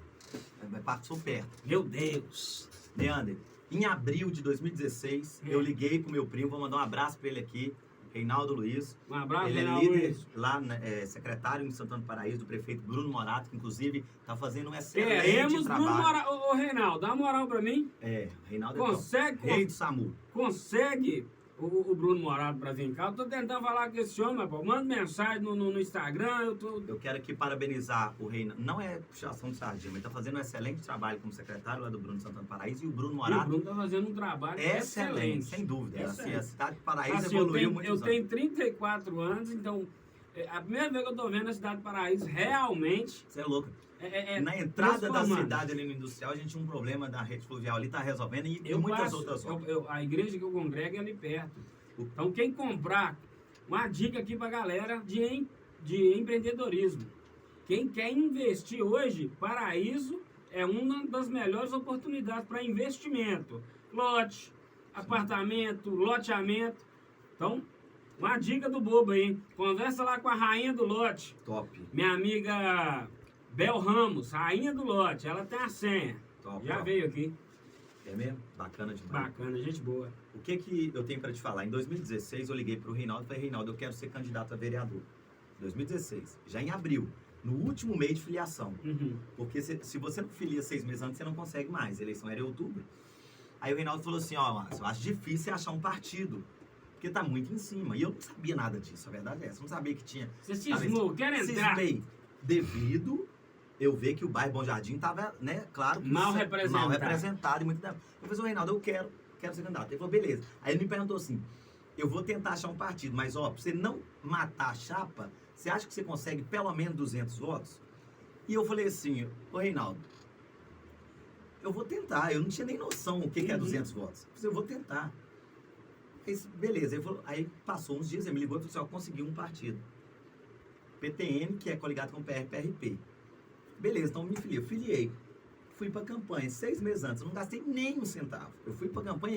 Mas passou perto. Meu Deus. Leandro, em abril de 2016, eu liguei pro meu primo, vou mandar um abraço para ele aqui, Reinaldo Luiz. Um abraço, ele Reinaldo é líder Luiz. lá, secretário em Santana do Paraíso, do prefeito Bruno Morato, que inclusive está fazendo um excelente Queremos trabalho. Bruno Morato. Ô, Reinaldo, dá uma moral pra mim. Reinaldo Consegue, é rei do SAMU. Consegue o Bruno Morato pra vir cá? Eu tô tentando falar com esse homem, rapaz. Manda mensagem no Instagram. Eu quero aqui parabenizar o Reinaldo. Não é puxação de sardinha, mas está fazendo um excelente trabalho como secretário lá do Bruno Santana do Paraíso. E o Bruno Morato. O Bruno tá fazendo um trabalho excelente, sem dúvida. Assim, a cidade do Paraíso assim, evoluiu muito. Eu tenho 34 anos, então a primeira vez que eu tô vendo a cidade do Paraíso realmente. Você é louco. Na entrada da transformando. cidade ali no industrial, a gente tinha um problema da rede fluvial ali, tá resolvendo, e muitas outras obras. A igreja que eu congrego é ali perto. Então, quem comprar, uma dica aqui pra galera de empreendedorismo. Quem quer investir hoje, Paraíso é uma das melhores oportunidades para investimento. Lote, apartamento, loteamento. Então, uma dica do bobo aí. Conversa lá com a rainha do lote. Top. Minha amiga Bel Ramos, rainha do lote. Ela tem a senha. Já veio aqui. É mesmo? Bacana demais. Bacana, gente boa. O que eu tenho para te falar? Em 2016, eu liguei para o Reinaldo e falei, Reinaldo, eu quero ser candidato a vereador. 2016. Já em abril. No último mês de filiação. Porque se você não filia 6 meses antes, você não consegue mais. A eleição era em outubro. Aí o Reinaldo falou assim, Márcio, eu acho difícil achar um partido. Porque tá muito em cima. E eu não sabia nada disso, a verdade é essa. Eu não sabia que tinha... Você cismou, quer entrar? Cismei. Devido eu ver que o bairro Bom Jardim estava, né, claro... Mal representado. E muito tempo. Eu falei, Reinaldo, eu quero ser candidato. Ele falou, beleza. Aí ele me perguntou assim, eu vou tentar achar um partido, mas, pra você não matar a chapa, você acha que você consegue pelo menos 200 votos? E eu falei assim, ô Reinaldo, eu vou tentar. Eu não tinha nem noção o que é 200 votos. Eu falei, eu vou tentar. Aí, beleza. Ele falou, aí passou uns dias, ele me ligou e falou assim, consegui um partido. PTN, que é coligado com PRP. Beleza, então me filiei. Fui pra campanha 6 meses antes, eu não gastei nem um centavo. Eu fui pra campanha,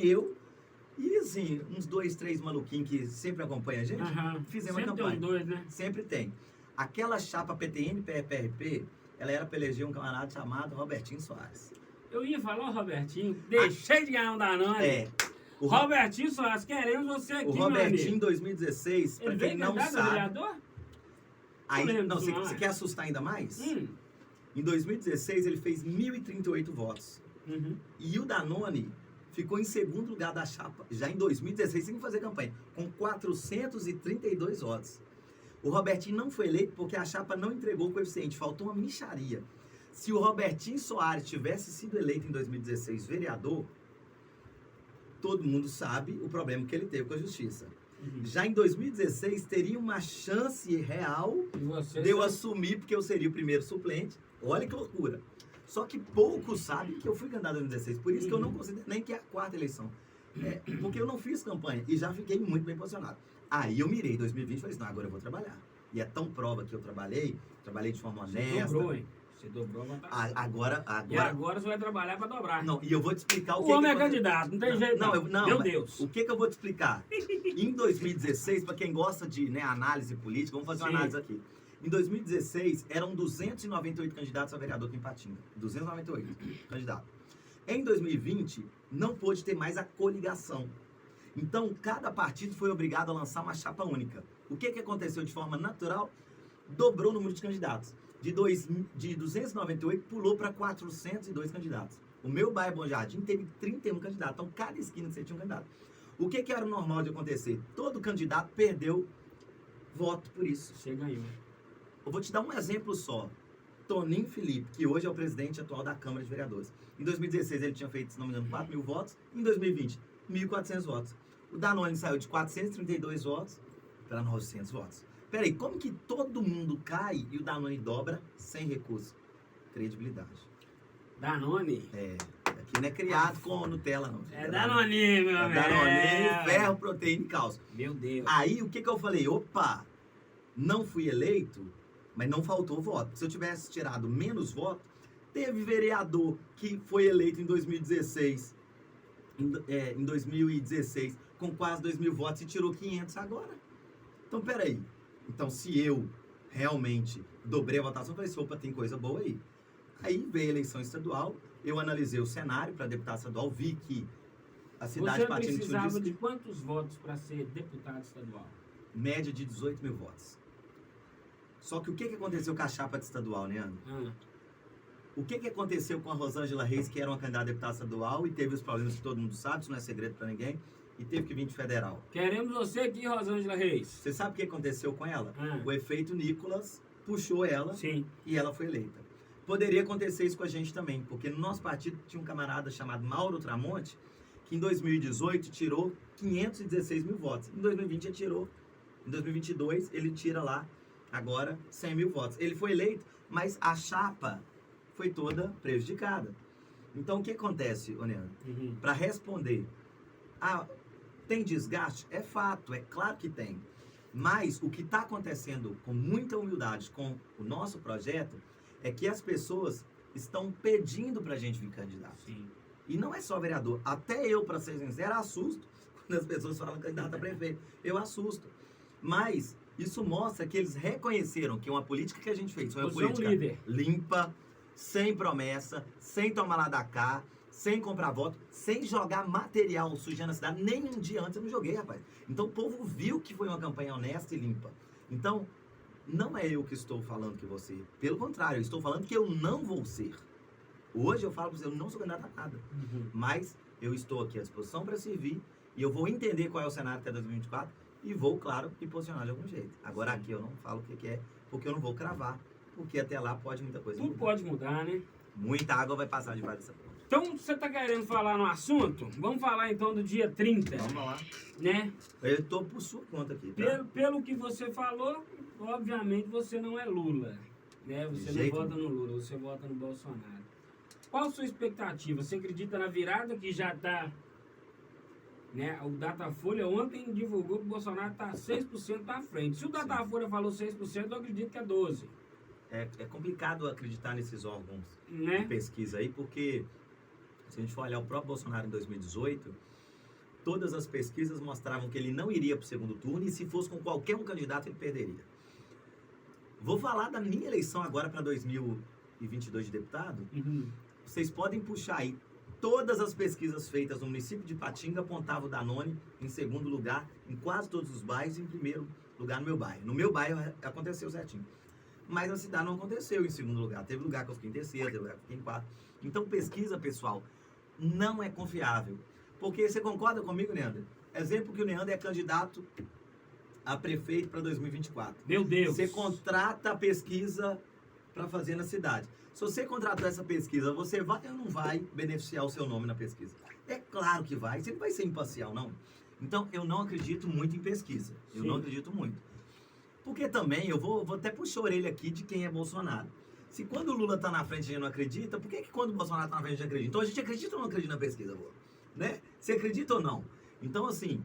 e assim, uns 2, 3 maluquinhos que sempre acompanham a gente, fizemos a campanha. Sempre tem dois, né? Sempre tem. Aquela chapa PTN, PRP, ela era pra eleger um camarada chamado Robertinho Soares. Eu ia falar, Robertinho, deixei de ganhar um Danone. O Robertinho Soares, queremos você aqui, o Robertinho, em 2016, pra quem não sabe... Vereador? Aí, não, você quer assustar ainda mais? Em 2016, ele fez 1.038 votos. E o Danone ficou em segundo lugar da chapa, já em 2016, sem fazer campanha, com 432 votos. O Robertinho não foi eleito porque a chapa não entregou o coeficiente, faltou uma mixaria. Se o Robertinho Soares tivesse sido eleito em 2016 vereador, todo mundo sabe o problema que ele teve com a justiça. Já em 2016, teria uma chance real de eu assumir, porque eu seria o primeiro suplente. Olha que loucura. Só que poucos sabem que eu fui candidato em 2016. Por isso que eu não considero nem que é a 4ª eleição. Porque eu não fiz campanha e já fiquei muito bem posicionado. Aí eu mirei 2020 e falei assim, não, agora eu vou trabalhar. E é tão prova que eu trabalhei de forma honesta. Você dobrou, hein? Você dobrou a vantagem. E agora você vai trabalhar para dobrar. Não, e eu vou te explicar o que... O homem é candidato, não tem jeito não. Meu Deus. O que eu vou te explicar? Em 2016, para quem gosta de análise política, vamos fazer uma análise aqui. Em 2016, eram 298 candidatos a vereador aqui em Patinga. 298 candidatos. Em 2020, não pôde ter mais a coligação. Então, cada partido foi obrigado a lançar uma chapa única. O que aconteceu de forma natural? Dobrou o número de candidatos. De 298, pulou para 402 candidatos. O meu bairro Bom Jardim teve 31 candidatos. Então, cada esquina que você tinha um candidato. O que era normal de acontecer? Todo candidato perdeu voto por isso. Você ganhou. Eu vou te dar um exemplo só. Toninho Felipe, que hoje é o presidente atual da Câmara de Vereadores. Em 2016 ele tinha feito, se não me engano, 4.000 votos. Em 2020, 1.400 votos. O Danone saiu de 432 votos para 900 votos. Peraí, como que todo mundo cai e o Danone dobra sem recurso? Credibilidade. Danone? Aqui não é criado com Nutella, não. É Danone, meu amigo. Danone, ferro, proteína e cálcio. Meu Deus. Aí, o que eu falei? Opa, não fui eleito, mas não faltou voto. Se eu tivesse tirado menos voto, teve vereador que foi eleito em 2016, em 2016, com quase 2.000 votos e tirou 500 agora. Então, peraí. Então, se eu realmente dobrei a votação, eu falei assim, opa, tem coisa boa aí. Aí veio a eleição estadual, eu analisei o cenário para deputado estadual, vi que a cidade de Patinga... Você precisava de quantos votos para ser deputado estadual? Média de 18.000 votos. Só que o que aconteceu com a chapa de estadual, né, Ana? O que aconteceu com a Rosângela Reis, que era uma candidata a deputada estadual e teve os problemas que todo mundo sabe, isso não é segredo para ninguém, e teve que vir de federal. Queremos você aqui, Rosângela Reis. Você sabe o que aconteceu com ela? O efeito Nicolas puxou ela. Sim. E ela foi eleita. Poderia acontecer isso com a gente também, porque no nosso partido tinha um camarada chamado Mauro Tramonte, que em 2018 tirou 516.000 votos. Em 2020 ele tirou, em 2022 ele tira lá agora 100.000 votos. Ele foi eleito, mas a chapa foi toda prejudicada. Então o que acontece, Oneano? Para responder, tem desgaste? É fato, é claro que tem. Mas o que está acontecendo com muita humildade com o nosso projeto é que as pessoas estão pedindo para a gente vir candidato. Sim. E não é só vereador. Até eu, para ser sincero, assusto quando as pessoas falam candidato a prefeito. Eu assusto. Mas isso mostra que eles reconheceram que uma política que a gente fez foi uma política limpa, sem promessa, sem tomar lá da cá, sem comprar voto, sem jogar material sujando a cidade. Nem um dia antes eu não joguei, rapaz. Então o povo viu que foi uma campanha honesta e limpa. Então, não é eu que estou falando que vou ser. Pelo contrário, eu estou falando que eu não vou ser. Hoje eu falo para você, eu não sou candidato a nada. Mas eu estou aqui à disposição para servir e eu vou entender qual é o cenário até 2024 e vou, claro, me posicionar de algum jeito. Agora aqui eu não falo o que é, porque eu não vou cravar. Porque até lá pode muita coisa mudar. Tudo pode mudar, né? Muita água vai passar debaixo dessa ponte. Então, você tá querendo falar no assunto? Vamos falar então do dia 30. Vamos lá. Né? Eu tô por sua conta aqui, tá? Pelo que você falou, obviamente você não é Lula. Né? Você não vota no Lula, você vota no Bolsonaro. Qual a sua expectativa? Você acredita na virada que já tá Né? O Datafolha ontem divulgou que o Bolsonaro está 6% à frente. Se o Datafolha falou 6%, eu acredito que é 12%. É complicado acreditar nesses órgãos Né? de pesquisa aí, porque se a gente for olhar o próprio Bolsonaro em 2018, todas as pesquisas mostravam que ele não iria para o segundo turno e se fosse com qualquer um candidato ele perderia. Vou falar da minha eleição agora para 2022 de deputado. Vocês podem puxar aí. Todas as pesquisas feitas no município de Ipatinga apontavam o Danone em segundo lugar em quase todos os bairros e em primeiro lugar no meu bairro. No meu bairro aconteceu certinho. Mas na cidade não aconteceu em segundo lugar. Teve lugar que eu fiquei em terceiro, teve lugar que eu fiquei em quarto. Então pesquisa, pessoal, não é confiável. Porque você concorda comigo, Neander? Exemplo que o Neander é candidato a prefeito para 2024. Meu Deus! Você contrata a pesquisa para fazer na cidade. Se você contratar essa pesquisa, você vai ou não vai beneficiar o seu nome na pesquisa? É claro que vai. Você não vai ser imparcial, não. Então, eu não acredito muito em pesquisa. Eu não acredito muito. Porque também, eu vou até puxar a orelha aqui de quem é Bolsonaro. Se quando o Lula tá na frente a gente não acredita, por que quando o Bolsonaro tá na frente a gente acredita? Então, a gente acredita ou não acredita na pesquisa, Lula? Né? Você acredita ou não? Então, assim,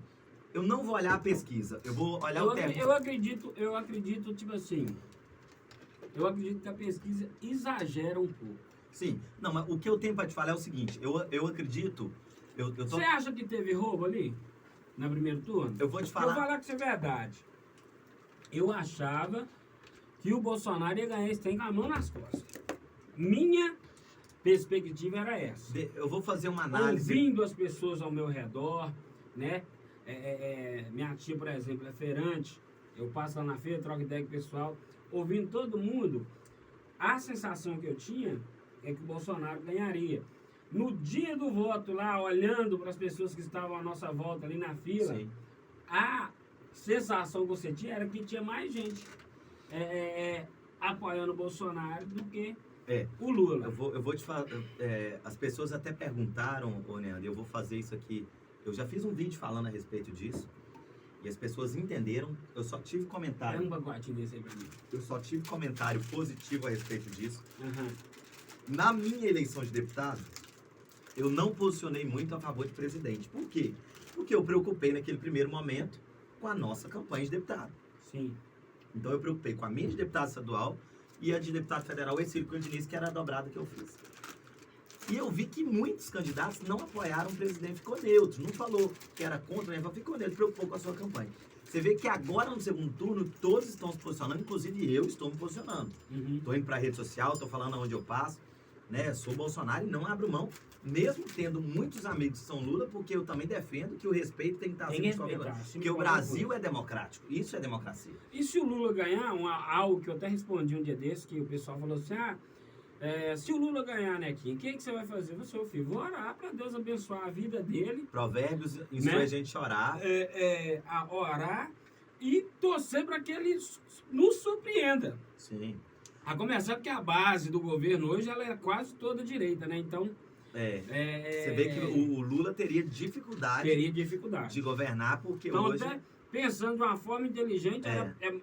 eu não vou olhar a pesquisa. Eu vou olhar o tempo. Eu acredito, tipo assim... Eu acredito que a pesquisa exagera um pouco. Sim. Não, mas o que eu tenho para te falar é o seguinte. Eu acredito... Você acha que teve roubo ali? No primeiro turno? Eu vou te falar... Eu vou falar que isso é verdade. Eu achava que o Bolsonaro ia ganhar esse trem com a mão nas costas. Minha perspectiva era essa. Eu vou fazer uma análise... Ouvindo as pessoas ao meu redor, né? Minha tia, por exemplo, é feirante. Eu passo lá na feira, troco ideia com o pessoal. Ouvindo todo mundo, a sensação que eu tinha é que o Bolsonaro ganharia. No dia do voto lá, olhando para as pessoas que estavam à nossa volta ali na fila, Sim. A sensação que você tinha era que tinha mais gente apoiando o Bolsonaro do que o Lula. Eu vou te falar, as pessoas até perguntaram, ô Neandro, eu vou fazer isso aqui. Eu já fiz um vídeo falando a respeito disso. E as pessoas entenderam, eu só tive comentário. É um pacotinho desse aí pra mim. Eu só tive comentário positivo a respeito disso. Uhum. Na minha eleição de deputado, eu não posicionei muito a favor de presidente. Por quê? Porque eu preocupei naquele primeiro momento com a nossa campanha de deputado. Sim. Então eu preocupei com a minha de deputado estadual e a de deputado federal, esse Ciro Diniz, que era a dobrada que eu fiz. E eu vi que muitos candidatos não apoiaram o presidente, ficou neutro, não falou que era contra, mas ficou neutro, preocupou com a sua campanha. Você vê que agora no segundo turno, todos estão se posicionando, inclusive eu estou me posicionando. Estou indo para a rede social, estou falando onde eu passo, né? Sou Bolsonaro e não abro mão, mesmo tendo muitos amigos que são Lula, porque eu também defendo que o respeito tem que estar acima de qualquer coisa. Porque o Brasil é democrático, isso é democracia. E se o Lula ganhar, algo que eu até respondi um dia desse, que o pessoal falou assim, se o Lula ganhar, Nequinho, o que você vai fazer? Você, meu filho, vou orar para Deus abençoar a vida dele. Provérbios instrui a gente a orar. A orar e torcer para que ele nos surpreenda. Sim. A começar porque a base do governo hoje ela é quase toda direita, né? Então... Você vê que o Lula teria dificuldade de governar, porque então, hoje... Até pensando de uma forma inteligente,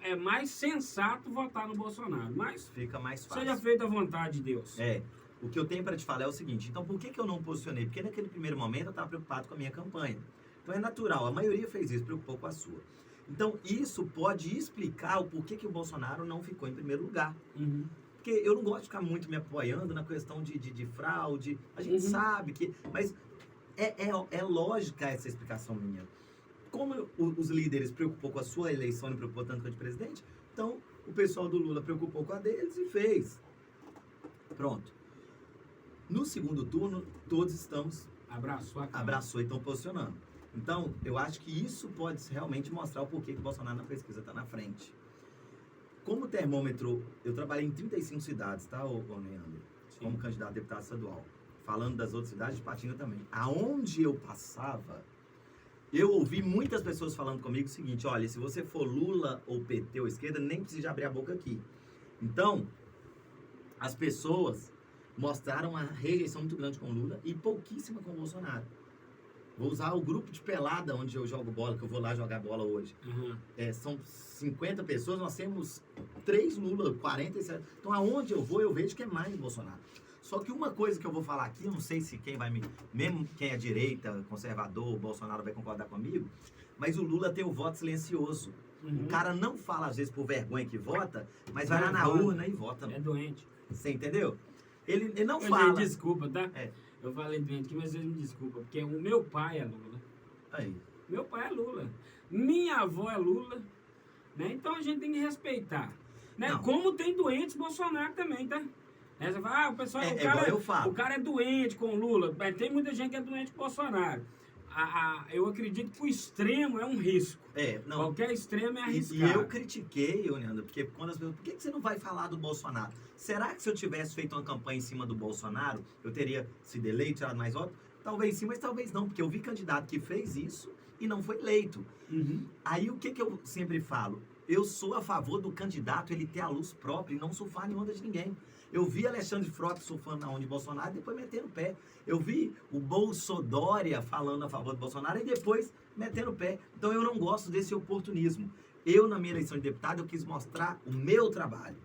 é mais sensato votar no Bolsonaro. Mas fica mais fácil. Seja feita a vontade de Deus. O que eu tenho para te falar é o seguinte, então por que eu não posicionei? Porque naquele primeiro momento eu estava preocupado com a minha campanha. Então é natural, a maioria fez isso, preocupou com a sua. Então isso pode explicar o porquê que o Bolsonaro não ficou em primeiro lugar. Porque eu não gosto de ficar muito me apoiando na questão de fraude. A gente sabe que... Mas é lógica essa explicação minha. Como os líderes preocupou com a sua eleição e não preocupou tanto com a de presidente, então o pessoal do Lula preocupou com a deles e fez. Pronto. No segundo turno, todos estamos... Abraçou e estão posicionando. Então, eu acho que isso pode realmente mostrar o porquê que o Bolsonaro na pesquisa está na frente. Como termômetro, eu trabalhei em 35 cidades, tá, Neandro? Como candidato a deputado estadual. Falando das outras cidades, de Patinga também. Aonde eu passava, eu ouvi muitas pessoas falando comigo o seguinte, olha, se você for Lula ou PT ou esquerda, nem precisa abrir a boca aqui. Então, as pessoas mostraram uma rejeição muito grande com o Lula e pouquíssima com o Bolsonaro. Vou usar o grupo de pelada onde eu jogo bola, que eu vou lá jogar bola hoje. Uhum. São 50 pessoas, nós temos 3 Lula, 47. Então, aonde eu vou, eu vejo que é mais Bolsonaro. Só que uma coisa que eu vou falar aqui, eu não sei se quem vai me... Mesmo quem é direita, conservador, Bolsonaro vai concordar comigo, mas o Lula tem o voto silencioso. Uhum. O cara não fala, às vezes, por vergonha que vota, mas vai lá na urna e vota. É doente. Você entendeu? Ele não Ô, fala. gente, desculpa, tá? É. Eu falei doente aqui, mas vocês me desculpam, porque o meu pai é Lula. Aí. Meu pai é Lula. Minha avó é Lula. Né? Então a gente tem que respeitar. Né? Não. Como tem doentes Bolsonaro também, tá? Você fala, o pessoal, igual eu falo. o cara é doente com Lula. Mas tem muita gente que é doente com Bolsonaro. Eu acredito que o extremo é um risco. Não. Qualquer extremo é E arriscado. eu critiquei, Leandro, porque quando as pessoas... Por que você não vai falar do Bolsonaro? Será que se eu tivesse feito uma campanha em cima do Bolsonaro, eu teria sido eleito, tirado mais votos? Talvez sim, mas talvez não, porque eu vi candidato que fez isso e não foi eleito. Uhum. Aí o que eu sempre falo? Eu sou a favor do candidato ele ter a luz própria e não surfar em onda de ninguém. Eu vi Alexandre Frota surfando na onda de Bolsonaro e depois metendo o pé. Eu vi o Bolsodória falando a favor do Bolsonaro e depois metendo o pé. Então eu não gosto desse oportunismo. Eu, na minha eleição de deputado, eu quis mostrar o meu trabalho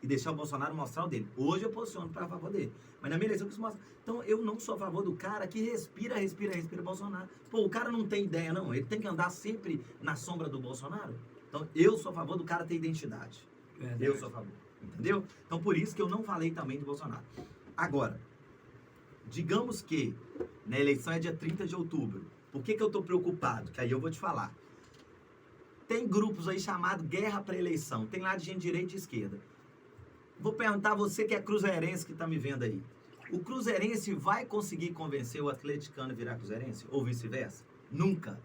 e deixar o Bolsonaro mostrar o dele. Hoje eu posiciono para a favor dele. Mas na minha eleição eu quis mostrar. Então eu não sou a favor do cara que respira Bolsonaro. Pô, o cara não tem ideia, não. Ele tem que andar sempre na sombra do Bolsonaro. Então eu sou a favor do cara ter identidade. Verdade. Eu sou a favor. Entendeu? Então por isso que eu não falei também do Bolsonaro. Agora, digamos que na eleição é dia 30 de outubro. Por que eu tô preocupado? Que aí eu vou te falar. Tem grupos aí chamados Guerra para Eleição. Tem lá de gente de direita e esquerda. Vou perguntar a você que é cruzeirense que está me vendo aí. O cruzeirense vai conseguir convencer o atleticano a virar cruzeirense? Ou vice-versa? Nunca.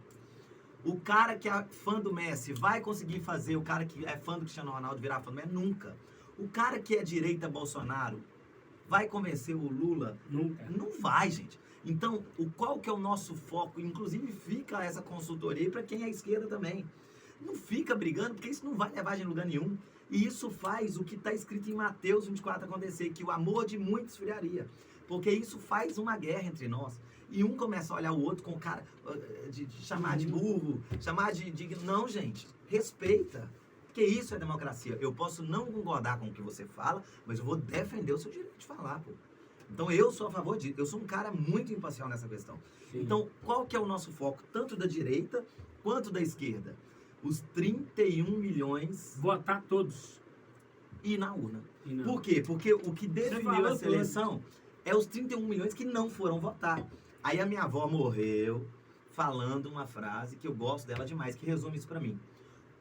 O cara que é fã do Messi vai conseguir fazer o cara que é fã do Cristiano Ronaldo virar fã do Messi? Nunca. O cara que é direita Bolsonaro vai convencer o Lula? Nunca. Não vai, gente. Então, qual que é o nosso foco? Inclusive, fica essa consultoria para quem é esquerda também. Não fica brigando, porque isso não vai levar a gente a lugar nenhum. E isso faz o que está escrito em Mateus 24 acontecer, que o amor de muitos esfriaria. Porque isso faz uma guerra entre nós. E um começa a olhar o outro com cara de chamar de burro, chamar de... Não, gente, respeita. Porque isso é democracia. Eu posso não concordar com o que você fala, mas eu vou defender o seu direito de falar, pô. Então eu sou a favor disso. Eu sou um cara muito imparcial nessa questão. Sim. Então, qual que é o nosso foco? Tanto da direita quanto da esquerda. Os 31 milhões... Votar todos. E na urna. E não. Por quê? Porque o que definiu falou essa eleição é os 31 milhões que não foram votar. Aí a minha avó morreu falando uma frase que eu gosto dela demais, que resume isso pra mim.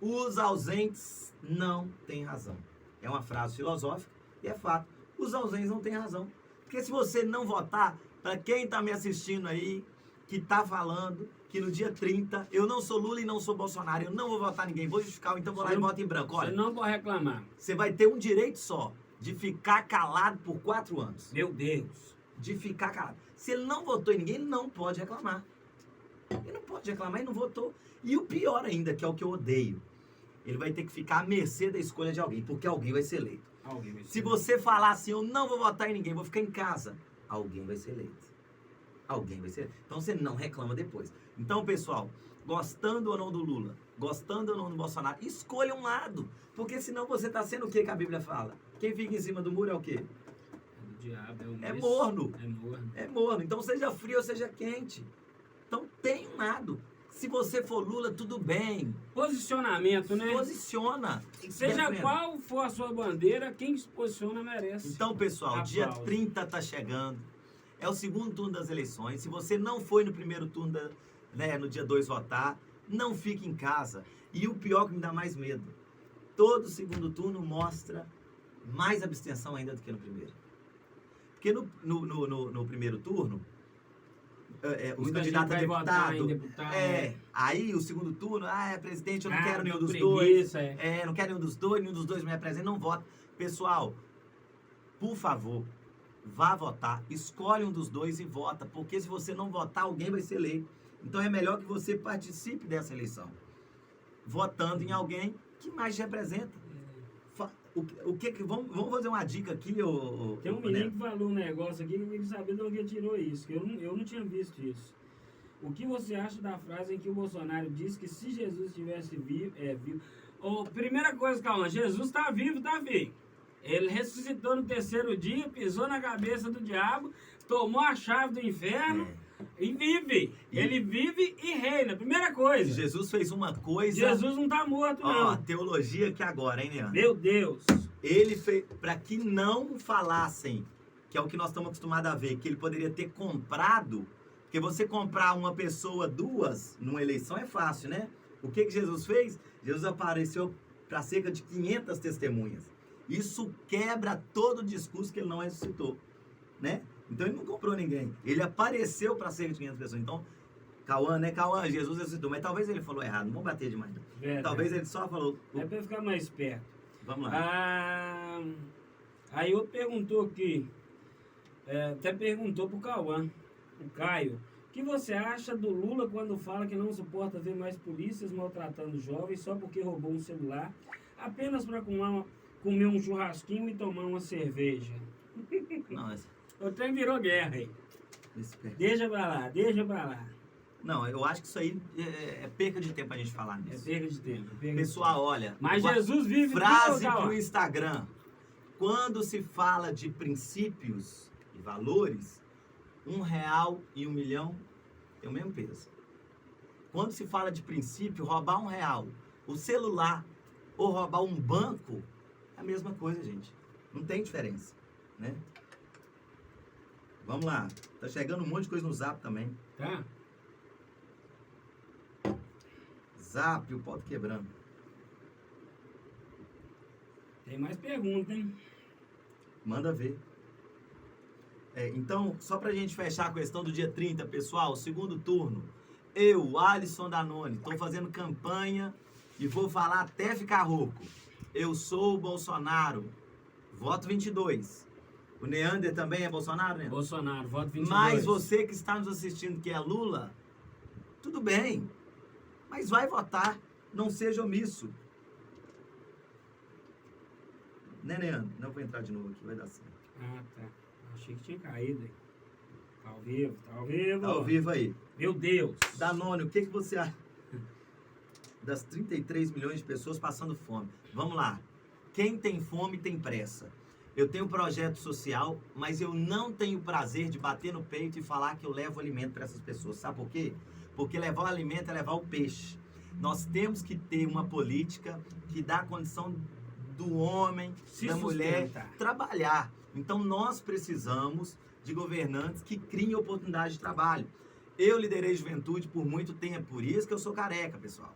Os ausentes não têm razão. É uma frase filosófica e é fato. Os ausentes não têm razão. Porque se você não votar, pra quem tá me assistindo aí, que tá falando que no dia 30 eu não sou Lula e não sou Bolsonaro, eu não vou votar ninguém, vou justificar, então vou lá e voto em branco. Olha, Você não pode reclamar. você vai ter um direito só, de ficar calado por 4 anos. Meu Deus. De ficar calado. Se ele não votou em ninguém, ele não pode reclamar. Ele não pode reclamar, ele não votou. E o pior ainda, que é o que eu odeio, ele vai ter que ficar à mercê da escolha de alguém, porque alguém vai ser eleito. Alguém vai ser. Se você falar assim, eu não vou votar em ninguém, vou ficar em casa, alguém vai ser eleito. Alguém vai ser eleito. Então você não reclama depois. Então, pessoal, gostando ou não do Lula, gostando ou não do Bolsonaro, escolha um lado. Porque senão você está sendo o que a Bíblia fala? Quem fica em cima do muro é o quê? É do diabo, É morno. É morno. É morno. Então seja frio ou seja quente. Então tem um lado. Se você for Lula, tudo bem. Posicionamento, né? Posiciona. Seja Defenda. qual for a sua bandeira, quem se posiciona merece. Então, pessoal, Aplausos. dia 30 tá chegando. É o segundo turno das eleições. Se você não foi no primeiro turno, no dia 2 votar, não fique em casa. E o pior que me dá mais medo, todo segundo turno mostra mais abstenção ainda do que no primeiro. Porque no primeiro turno, os Muita candidatos a gente vai votar em deputado, deputado, aí o segundo turno, presidente, eu não Ah, quero nenhum deu dos preguiça, dois. Não quero nenhum dos dois me apresenta, não vota. Pessoal, por favor, vá votar, escolhe um dos dois e vota, porque se você não votar, alguém vai ser eleito. Então é melhor que você participe dessa eleição, votando em alguém que mais te representa. Vamos fazer uma dica aqui, Tem um menino que falou um negócio aqui que eu queria saber de onde ele tirou isso, que eu não tinha visto isso. O que você acha da frase em que o Bolsonaro disse que se Jesus estivesse vivo, primeira coisa, calma, Jesus está vivo, tá vivo. Ele ressuscitou no terceiro dia, pisou na cabeça do diabo, tomou a chave do inferno e vive. Ele vive e reina. Primeira coisa. Jesus fez uma coisa... Jesus não está morto, não. Ó, teologia que agora, hein, Leandro? Meu Deus. Ele fez, para que não falassem, que é o que nós estamos acostumados a ver, que ele poderia ter comprado, porque você comprar uma pessoa, duas, numa eleição é fácil, né? O que Jesus fez? Jesus apareceu para cerca de 500 testemunhas. Isso quebra todo o discurso que ele não ressuscitou, né? Então ele não comprou ninguém. Ele apareceu para cerca de 500 pessoas. Então, Cauã, né? Cauã, Jesus ressuscitou. Mas talvez ele falou errado. Não vamos bater demais. Talvez ele só falou... É para ficar mais perto. Vamos lá. Aí outro perguntou aqui, até perguntou pro Cauã, o Caio, o que você acha do Lula quando fala que não suporta ver mais polícias maltratando jovens só porque roubou um celular, apenas para comer um churrasquinho e tomar uma cerveja? Nossa. O trem virou guerra aí. Deixa pra lá. Não, eu acho que isso aí é perca de tempo a gente falar nisso. É perca de tempo. Pessoal, olha... Mas Jesus vive... Frase pro Instagram. Quando se fala de princípios e valores, R$1 e 1 milhão tem o mesmo peso. Quando se fala de princípio, roubar R$1, o celular ou roubar um banco, é a mesma coisa, gente. Não tem diferença, né? Vamos lá. Tá chegando um monte de coisa no Zap também. Tá. Zap, o pau quebrando. Tem mais perguntas, hein? Manda ver. Então, só pra gente fechar a questão do dia 30, pessoal, segundo turno. Eu, Alisson Danone, tô fazendo campanha e vou falar até ficar rouco. Eu sou o Bolsonaro. Voto 22. O Neander também é Bolsonaro, né? Bolsonaro, voto 22. Mas você que está nos assistindo que é Lula, tudo bem. Mas vai votar. Não seja omisso. Né, Neander? Não vou entrar de novo aqui, vai dar certo. Ah, tá. Achei que tinha caído aí. Tá ao vivo, tá ao vivo. Tá ao vivo aí. Meu Deus. Danone, o que você acha das 33 milhões de pessoas passando fome? Vamos lá. Quem tem fome tem pressa. Eu tenho um projeto social, mas eu não tenho prazer de bater no peito e falar que eu levo alimento para essas pessoas. Sabe por quê? Porque levar o alimento é levar o peixe. Nós temos que ter uma política que dá a condição do homem, da mulher, trabalhar. Então, nós precisamos de governantes que criem oportunidades de trabalho. Eu liderei juventude por muito tempo, por isso que eu sou careca, pessoal.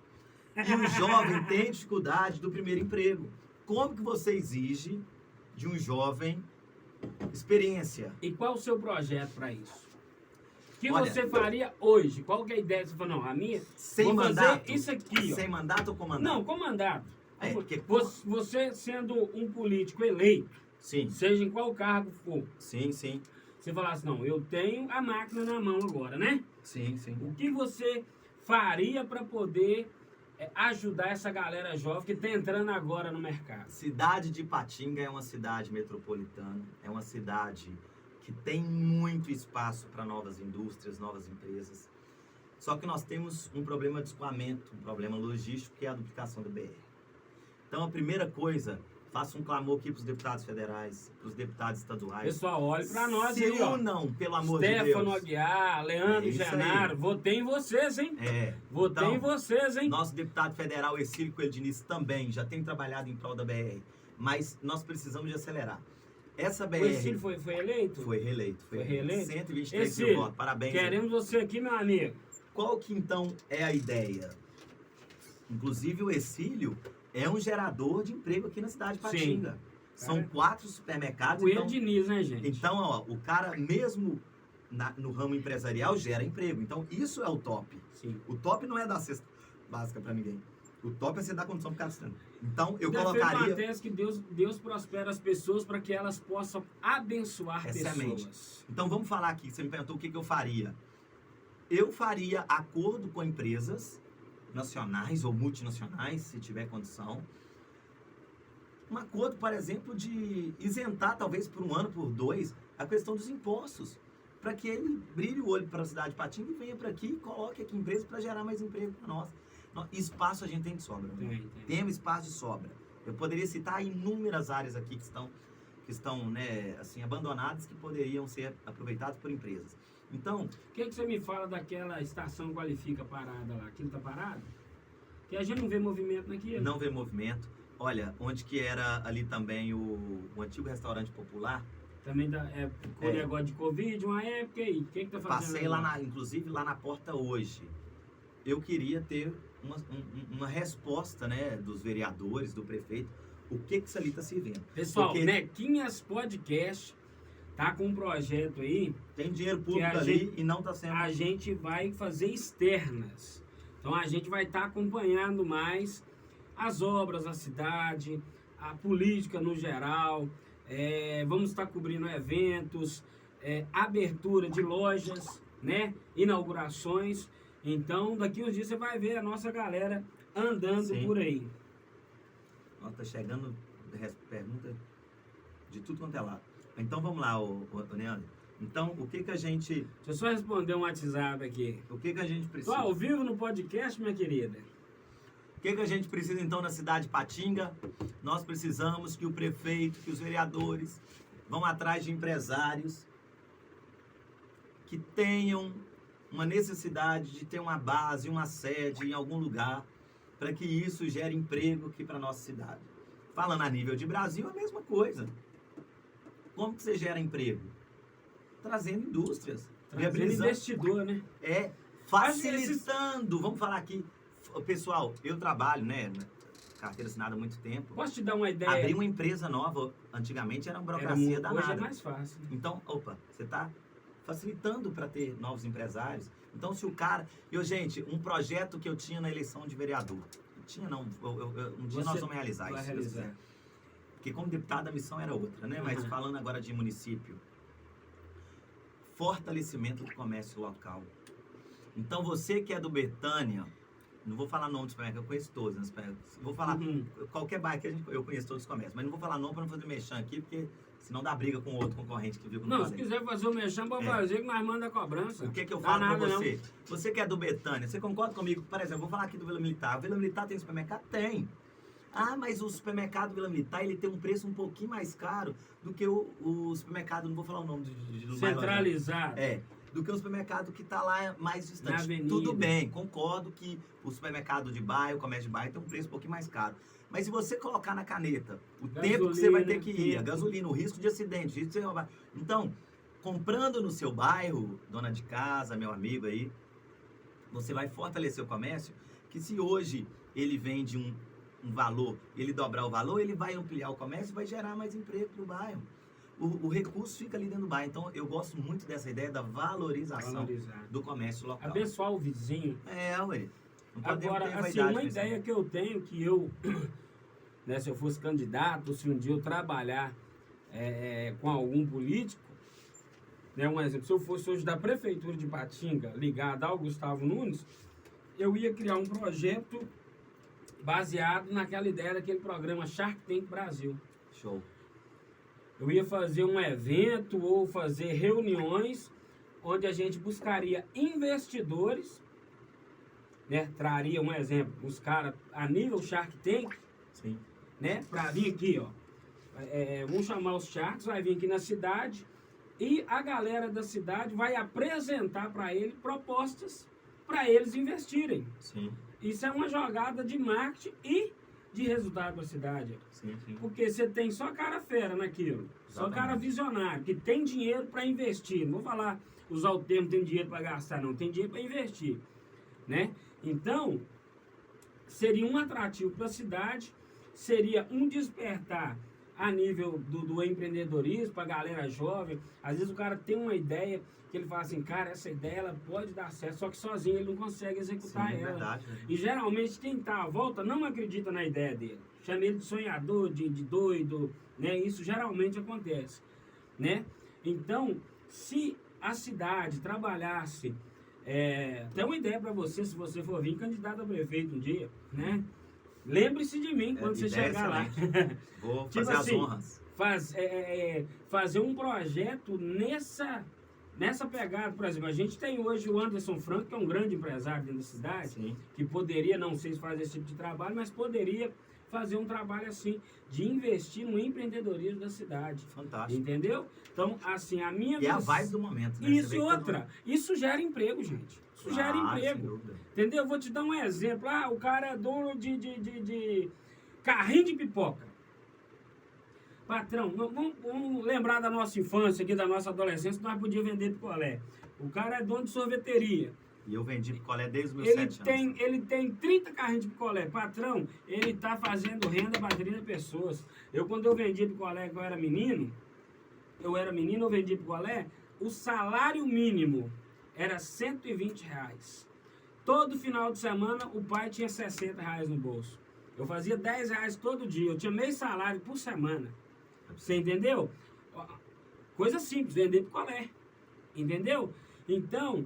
E o jovem tem dificuldade do primeiro emprego. Como que você exige de um jovem experiência? E qual o seu projeto para isso? O que Olha, você faria hoje? Qual que é a ideia? Você falou, não, a minha... Sem mandato? Isso aqui, ó. Sem mandato ou com mandato? Não, com mandato. Porque... Você sendo um político eleito, sim, seja em qual cargo for. Sim. Você falasse, assim, não, eu tenho a máquina na mão agora, né? Sim. O que você faria para poder ajudar essa galera jovem que está entrando agora no mercado? Cidade de Ipatinga é uma cidade metropolitana, é uma cidade que tem muito espaço para novas indústrias, novas empresas. Só que nós temos um problema de escoamento, um problema logístico, que é a duplicação do BR. Então, a primeira coisa, faço um clamor aqui para os deputados federais, para os deputados estaduais. Pessoal, olhe para nós aí, ó. Se unam, pelo amor de Deus. Stefano Aguiar, Leandro Genaro, votei em vocês, hein? Votei em vocês, hein? Nosso deputado federal, Exílio Coelho Diniz, também já tem trabalhado em prol da BR. Mas nós precisamos de acelerar. Essa BR... O Exílio foi eleito? Foi reeleito. Foi reeleito? 123 mil votos. Parabéns. Queremos você aqui, meu amigo. Qual que, então, é a ideia? Inclusive, o Exílio é um gerador de emprego aqui na cidade de Ipatinga. São 4 supermercados. Coelho Diniz, né, gente? Então, ó, o cara mesmo no ramo empresarial gera emprego. Então, isso é o top. Sim. O top não é dar cesta básica para ninguém. O top é você dar condição para o cara. Então, eu colocaria... acontece que Deus prospera as pessoas para que elas possam abençoar pessoas. Então, vamos falar aqui. Você me perguntou o que eu faria. Eu faria acordo com empresas nacionais ou multinacionais, se tiver condição. Um acordo, por exemplo, de isentar, talvez por 1 ano, por 2, a questão dos impostos. para que ele brilhe o olho para a cidade de Patinga e venha para aqui e coloque aqui empresa para gerar mais emprego para nós. Espaço a gente tem de sobra. Temos espaço de sobra. Eu poderia citar inúmeras áreas aqui que estão né, assim, abandonadas, que poderiam ser aproveitadas por empresas. Então... O que você me fala daquela estação Qualifica parada lá? Aquilo tá parado? Que a gente não vê movimento naquilo. Não vê movimento. Olha, onde que era ali também o antigo restaurante popular. Também com o negócio de Covid, uma época aí. O que tá fazendo? Passei lá, inclusive lá na porta hoje. Eu queria ter uma resposta, né, dos vereadores, do prefeito, o que isso ali está servindo. Pessoal, Nequinhas Podcast tá com um projeto aí. Tem dinheiro público ali e não está sendo. A gente vai fazer externas. Então a gente vai estar acompanhando mais as obras da cidade, a política no geral. Vamos estar cobrindo eventos, abertura de lojas, né, inaugurações. Então, daqui uns dias você vai ver a nossa galera andando Sim. por aí. Tá chegando pergunta de tudo quanto é lado. Então, vamos lá, o Leandro. Então, o que a gente... Deixa eu só responder um WhatsApp aqui. O que a gente precisa? Tô ao vivo no podcast, minha querida. O que a gente precisa, então, na cidade de Patinga? Nós precisamos que o prefeito, que os vereadores vão atrás de empresários que tenham uma necessidade de ter uma base, uma sede em algum lugar, para que isso gere emprego aqui para a nossa cidade. Falando a nível de Brasil, a mesma coisa. Como que você gera emprego? Trazendo indústrias. Trazendo investidor, né? Facilitando. Vamos falar aqui. Pessoal, eu trabalho, né? Carteira assinada há muito tempo. Posso te dar uma ideia? Abrir uma empresa nova, antigamente era uma burocracia danada. Hoje é mais fácil. Né? Então, você está facilitando para ter novos empresários. Então, se o cara... gente, um projeto que eu tinha na eleição de vereador. Um dia nós vamos realizar isso. Porque como deputado a missão era outra, né? Mas falando agora de município. Fortalecimento do comércio local. Então, você que é do Betânia... Não vou falar nome dos supermercados, eu conheço todos. Né? Vou falar qualquer bairro que eu conheço todos os comércios. Mas não vou falar nome para não fazer mexão aqui, porque senão dá briga com o outro concorrente que viu que não, se quiser fazer o mexão, pode fazer, que nós manda a cobrança. O que eu falo para você? Você que é do Betânia, você concorda comigo? Por exemplo, eu vou falar aqui do Vila Militar. O Vila Militar tem supermercado? Tem. Ah, mas o supermercado Vila Militar, ele tem um preço um pouquinho mais caro do que o supermercado, não vou falar o nome do centralizado. Do que o supermercado que está lá mais distante. Tudo bem, concordo que o supermercado de bairro, o comércio de bairro tem um preço um pouquinho mais caro. Mas se você colocar na caneta o tempo que você vai ter que ir, a gasolina, o risco de acidente, o risco de ser roubado. Então, comprando no seu bairro, dona de casa, meu amigo aí, você vai fortalecer o comércio, que se hoje ele vende um valor, ele dobrar o valor, ele vai ampliar o comércio e vai gerar mais emprego para o bairro. O recurso fica ali dentro do bairro. Então, eu gosto muito dessa ideia da valorização do comércio local. Abençoar o vizinho. Ué. Agora, assim, uma ideia que eu tenho, que eu, né, se eu fosse candidato, se um dia eu trabalhar com algum político, né, um exemplo, se eu fosse hoje da Prefeitura de Patinga, ligado ao Gustavo Nunes, eu ia criar um projeto baseado naquela ideia daquele programa Shark Tank Brasil. Show. Eu ia fazer um evento ou fazer reuniões onde a gente buscaria investidores, né? Traria um exemplo, os caras a nível Shark Tank, sim, né? Para vir aqui, ó. Vamos chamar os Sharks, vai vir aqui na cidade e a galera da cidade vai apresentar para ele propostas para eles investirem. Sim. Isso é uma jogada de marketing e de resultado para a cidade. Sim. Porque você tem só cara fera naquilo. Exatamente. Só cara visionário, que tem dinheiro para investir. Não vou falar, usar o termo tem dinheiro para gastar, não. Tem dinheiro para investir. Né? Então, seria um atrativo para a cidade, seria um despertar a nível do empreendedorismo, para a galera jovem. Às vezes o cara tem uma ideia que ele fala assim, cara, essa ideia ela pode dar certo, só que sozinho ele não consegue executar ela. Verdade, né? E geralmente quem está à volta não acredita na ideia dele. Chama ele de sonhador, de doido, né? Isso geralmente acontece, né? Então, se a cidade trabalhasse, tem uma ideia para você, se você for vir candidato a prefeito um dia, né? Lembre-se de mim quando você chegar lá. Vou fazer as honras. Fazer um projeto nessa pegada, por exemplo, a gente tem hoje o Anderson Franco, que é um grande empresário dentro da cidade, Sim. que poderia, não sei se faz esse tipo de trabalho, mas poderia fazer um trabalho assim, de investir no empreendedorismo da cidade. Fantástico. Entendeu? Então, assim, a minha... E é a vibe do momento, né? Isso Você e vê que todo outra, mundo- isso gera emprego, gente. Isso gera Claro, sem emprego. dúvida. Entendeu? Vou te dar um exemplo. Ah, o cara é dono de carrinho de pipoca. Patrão, vamos lembrar da nossa infância aqui, da nossa adolescência, que nós podíamos vender picolé. O cara é dono de sorveteria. E eu vendi picolé desde os meus Ele 7 tem, anos. ele tem 30 carrinhos de picolé. Patrão, ele tá fazendo renda para 30 pessoas. Quando eu vendia picolé, quando eu era menino, eu vendia picolé, o salário mínimo era R$120. Todo final de semana, o pai tinha R$60 no bolso. Eu fazia R$10 todo dia. Eu tinha meio salário por semana. Você entendeu? Coisa simples, vender picolé. Entendeu? Então,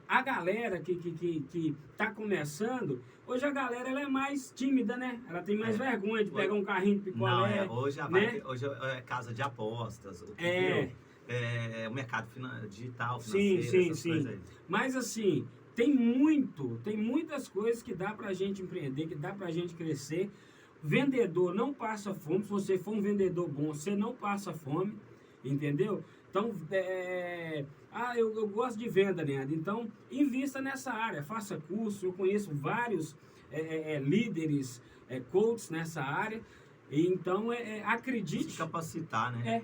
a galera que tá começando, hoje a galera ela é mais tímida, né? Ela tem mais vergonha de pegar um carrinho de picolé. Não, hoje, né? hoje é casa de apostas, entendeu? É o mercado digital, financeiro, essas coisas aí. Mas assim, tem muitas coisas que dá pra gente empreender, que dá pra gente crescer. Vendedor não passa fome. Se você for um vendedor bom, você não passa fome, entendeu? Então, eu gosto de venda, Leandro. Então, invista nessa área, faça curso. Eu conheço vários líderes, coaches nessa área. Então, acredite... Se capacitar, né?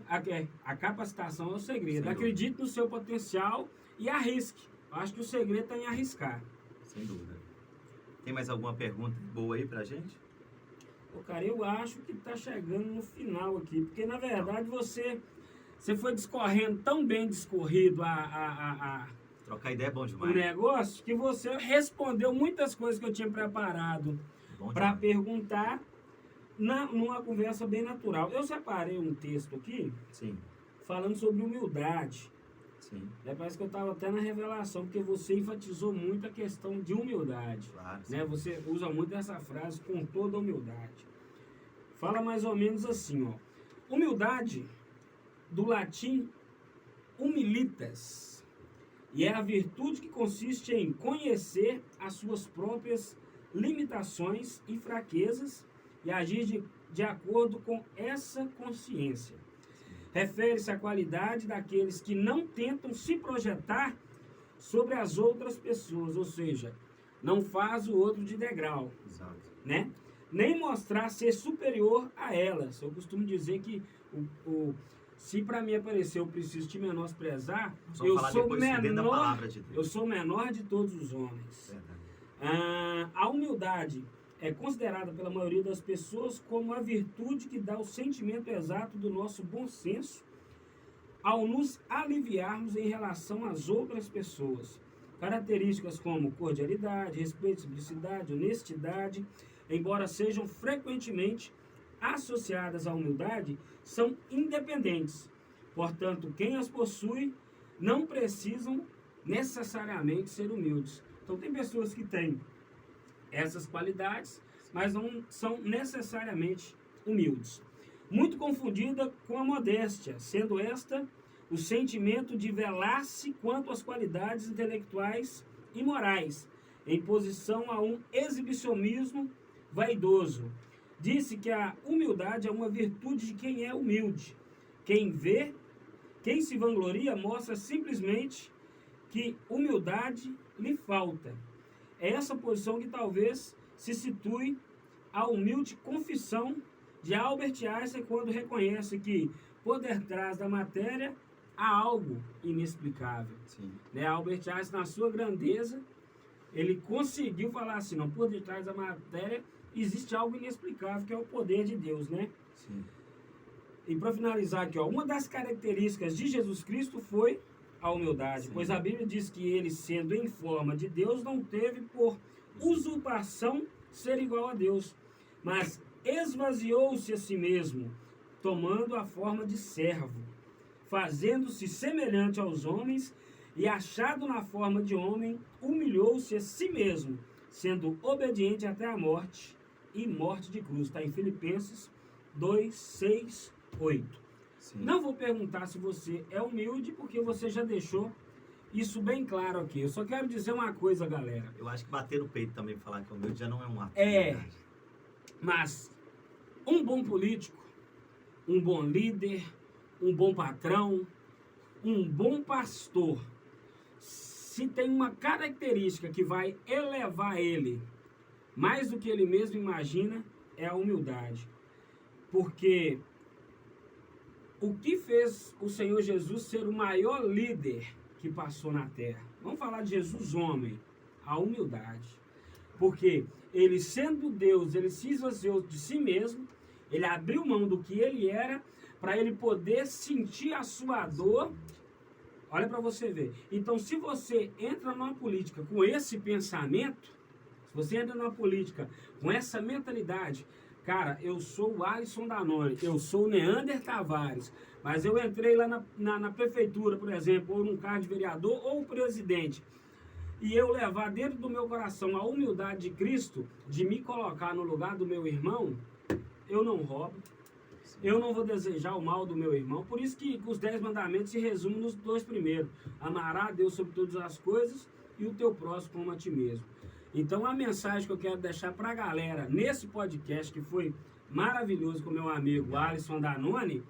A capacitação é o segredo. Sem Acredite no seu potencial e arrisque. Eu acho que o segredo está em arriscar. Sem dúvida. Tem mais alguma pergunta boa aí pra gente? Pô, cara, eu acho que tá chegando no final aqui, porque na verdade você foi discorrendo tão bem discorrido Trocar ideia é bom o demais. negócio, que você respondeu muitas coisas que eu tinha preparado Bom para demais. perguntar numa conversa bem natural. Eu separei um texto aqui Sim, falando sobre humildade. sim. Parece que eu estava até na revelação, porque você enfatizou muito a questão de humildade. Claro. Né? Você usa muito essa frase, com toda humildade. Fala mais ou menos assim, ó. Humildade, do latim humilitas, e é a virtude que consiste em conhecer as suas próprias limitações e fraquezas e agir de acordo com essa consciência. Refere-se à qualidade daqueles que não tentam se projetar sobre as outras pessoas, ou seja, não faz o outro de degrau, Exato. né? Nem mostrar ser superior a elas. Eu costumo dizer que se para mim aparecer eu preciso te menosprezar, eu sou dentro da menor, palavra de Deus. eu sou menor de todos os homens. Verdade. A humildade é considerada pela maioria das pessoas como a virtude que dá o sentimento exato do nosso bom senso ao nos aliviarmos em relação às outras pessoas. Características como cordialidade, respeito, simplicidade, honestidade, embora sejam frequentemente associadas à humildade, são independentes. Portanto, quem as possui não precisam necessariamente ser humildes. Então, tem pessoas que têm essas qualidades, mas não são necessariamente humildes. Muito confundida com a modéstia, sendo esta o sentimento de velar-se quanto às qualidades intelectuais e morais, em posição a um exibicionismo vaidoso. Disse que a humildade é uma virtude de quem é humilde. Quem se vangloria mostra simplesmente que humildade lhe falta. É essa posição que talvez se situe a humilde confissão de Albert Einstein quando reconhece que por detrás da matéria há algo inexplicável. Sim. Né? Albert Einstein, na sua grandeza, ele conseguiu falar assim, não, por detrás da matéria existe algo inexplicável, que é o poder de Deus, né? Sim. E para finalizar aqui, ó, uma das características de Jesus Cristo foi a humildade, Sim. pois a Bíblia diz que ele, sendo em forma de Deus, não teve por usurpação ser igual a Deus, mas esvaziou-se a si mesmo, tomando a forma de servo, fazendo-se semelhante aos homens, e achado na forma de homem, humilhou-se a si mesmo, sendo obediente até a morte, e morte de cruz. Está em Filipenses 2, 6, 8. Sim. Não vou perguntar se você é humilde, porque você já deixou isso bem claro aqui. Eu só quero dizer uma coisa, galera. Eu acho que bater no peito também, falar que é humilde, já não é um ato. Mas um bom político, um bom líder, um bom patrão, um bom pastor, se tem uma característica que vai elevar ele mais do que ele mesmo imagina, é a humildade. Porque o que fez o Senhor Jesus ser o maior líder que passou na terra? Vamos falar de Jesus homem, a humildade. Porque ele, sendo Deus, ele se esvaziou de si mesmo, ele abriu mão do que ele era, para ele poder sentir a sua dor. Olha para você ver. Então, se você entra numa política com esse pensamento, se você entra numa política com essa mentalidade, cara, eu sou o Alisson Danone, eu sou o Neander Tavares, mas eu entrei lá na prefeitura, por exemplo, ou num cargo de vereador ou presidente, e eu levar dentro do meu coração a humildade de Cristo, de me colocar no lugar do meu irmão, eu não roubo, eu não vou desejar o mal do meu irmão. Por isso que os 10 mandamentos se resumem nos 2 primeiros. Amará a Deus sobre todas as coisas e o teu próximo como a ti mesmo. Então a mensagem que eu quero deixar para a galera nesse podcast, que foi maravilhoso com meu amigo Alisson Danone,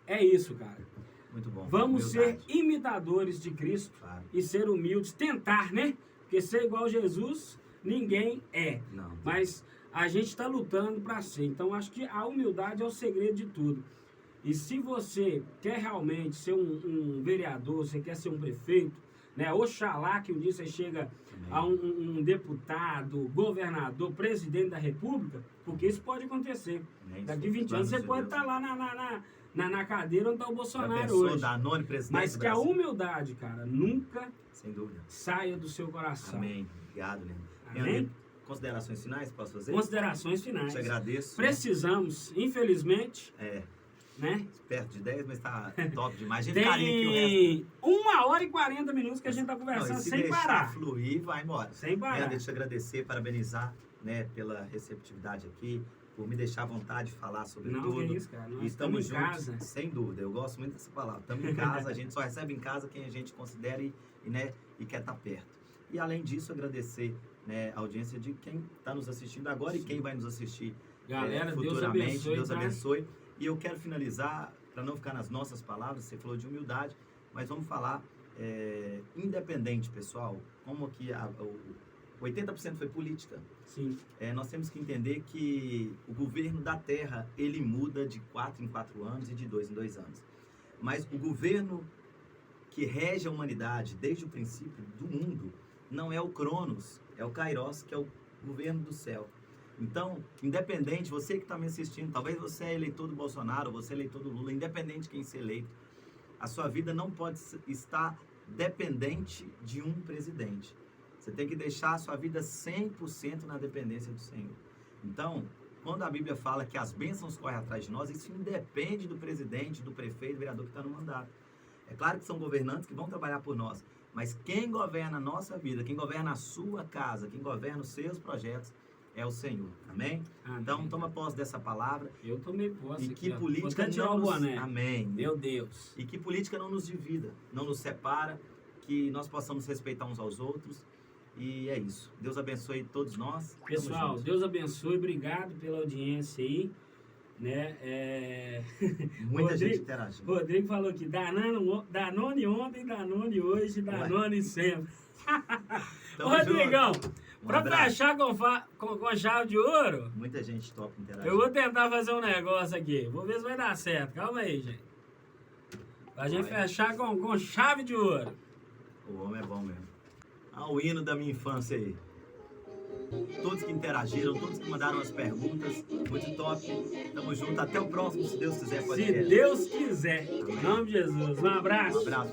é isso, cara. Muito bom. Vamos Humildade. ser imitadores de Cristo, Claro. e ser humildes, tentar, né? Porque ser igual a Jesus, ninguém é. Não. Mas a gente está lutando para ser. Então, acho que a humildade é o segredo de tudo. E se você quer realmente ser um vereador, você quer ser um prefeito, né? Oxalá que um dia você chega a um deputado, governador, presidente da república, porque isso pode acontecer. Amém. Daqui 20 anos você pode estar lá na cadeira onde está o Bolsonaro hoje. Danone, presidente Mas do que a Brasil. humildade, cara, nunca Sem dúvida. saia do seu coração. Amém. Obrigado, né? Amém? Considerações finais, posso fazer? Considerações finais. Te agradeço. Precisamos, infelizmente, né? Perto de 10, mas tá top demais. A gente ficaria aqui o resto. Tem 1h40 que a gente tá Não, conversando e se sem deixar parar. fluir, vai embora. Sem parar. Deixa eu agradecer, parabenizar, né, pela receptividade aqui, por me deixar à vontade de falar sobre Não, tudo. que isso, cara. Nós E estamos estamos em juntos, casa. sem dúvida. Eu gosto muito dessa palavra. Estamos em casa, a gente só recebe em casa quem a gente considera e quer estar perto. E além disso, agradecer, né, a audiência de quem está nos assistindo agora e quem vai nos assistir Galera, Deus futuramente. abençoe. Deus tá? abençoe. E eu quero finalizar, para não ficar nas nossas palavras, você falou de humildade, mas vamos falar independente, pessoal, como que o 80% foi política. Sim. Nós temos que entender que o governo da Terra, ele muda de 4 em 4 anos e de 2 em 2 anos. Mas o governo que rege a humanidade desde o princípio do mundo não é o Cronos, é o Kairos, que é o governo do céu. Então, independente, você que está me assistindo, talvez você é eleitor do Bolsonaro, você é eleitor do Lula, independente de quem ser eleito, a sua vida não pode estar dependente de um presidente. Você tem que deixar a sua vida 100% na dependência do Senhor. Então, quando a Bíblia fala que as bênçãos correm atrás de nós, isso independe do presidente, do prefeito, do vereador que está no mandato. É claro que são governantes que vão trabalhar por nós, mas quem governa a nossa vida, quem governa a sua casa, quem governa os seus projetos, é o Senhor. Amém? Amém. Então, toma posse dessa palavra. Eu tomei posse. E que aqui, ó. política Vou até tirar não o nos... boné. Amém. Meu Deus. E que política não nos divida, não nos separa, que nós possamos respeitar uns aos outros. E é isso. Deus abençoe todos nós. Tamo Pessoal, junto. Deus abençoe. Obrigado pela audiência aí. Né? Muita Rodrigo- gente interagindo. Rodrigo falou aqui, Danone ontem, Danone hoje, Danone sempre. Tamo Rodrigão, junto. pra abraço. fechar com chave de ouro, Muita gente top interagindo. eu vou tentar fazer um negócio aqui. Vou ver se vai dar certo. Calma aí, gente. Pra gente Vai. fechar com chave de ouro. O homem é bom mesmo. O hino da minha infância aí. Todos que interagiram, todos que mandaram as perguntas. Muito top. Tamo junto. Até o próximo, se Deus quiser. Se podcast. Deus quiser. Em nome de Jesus. Um abraço. Um abraço, pessoal.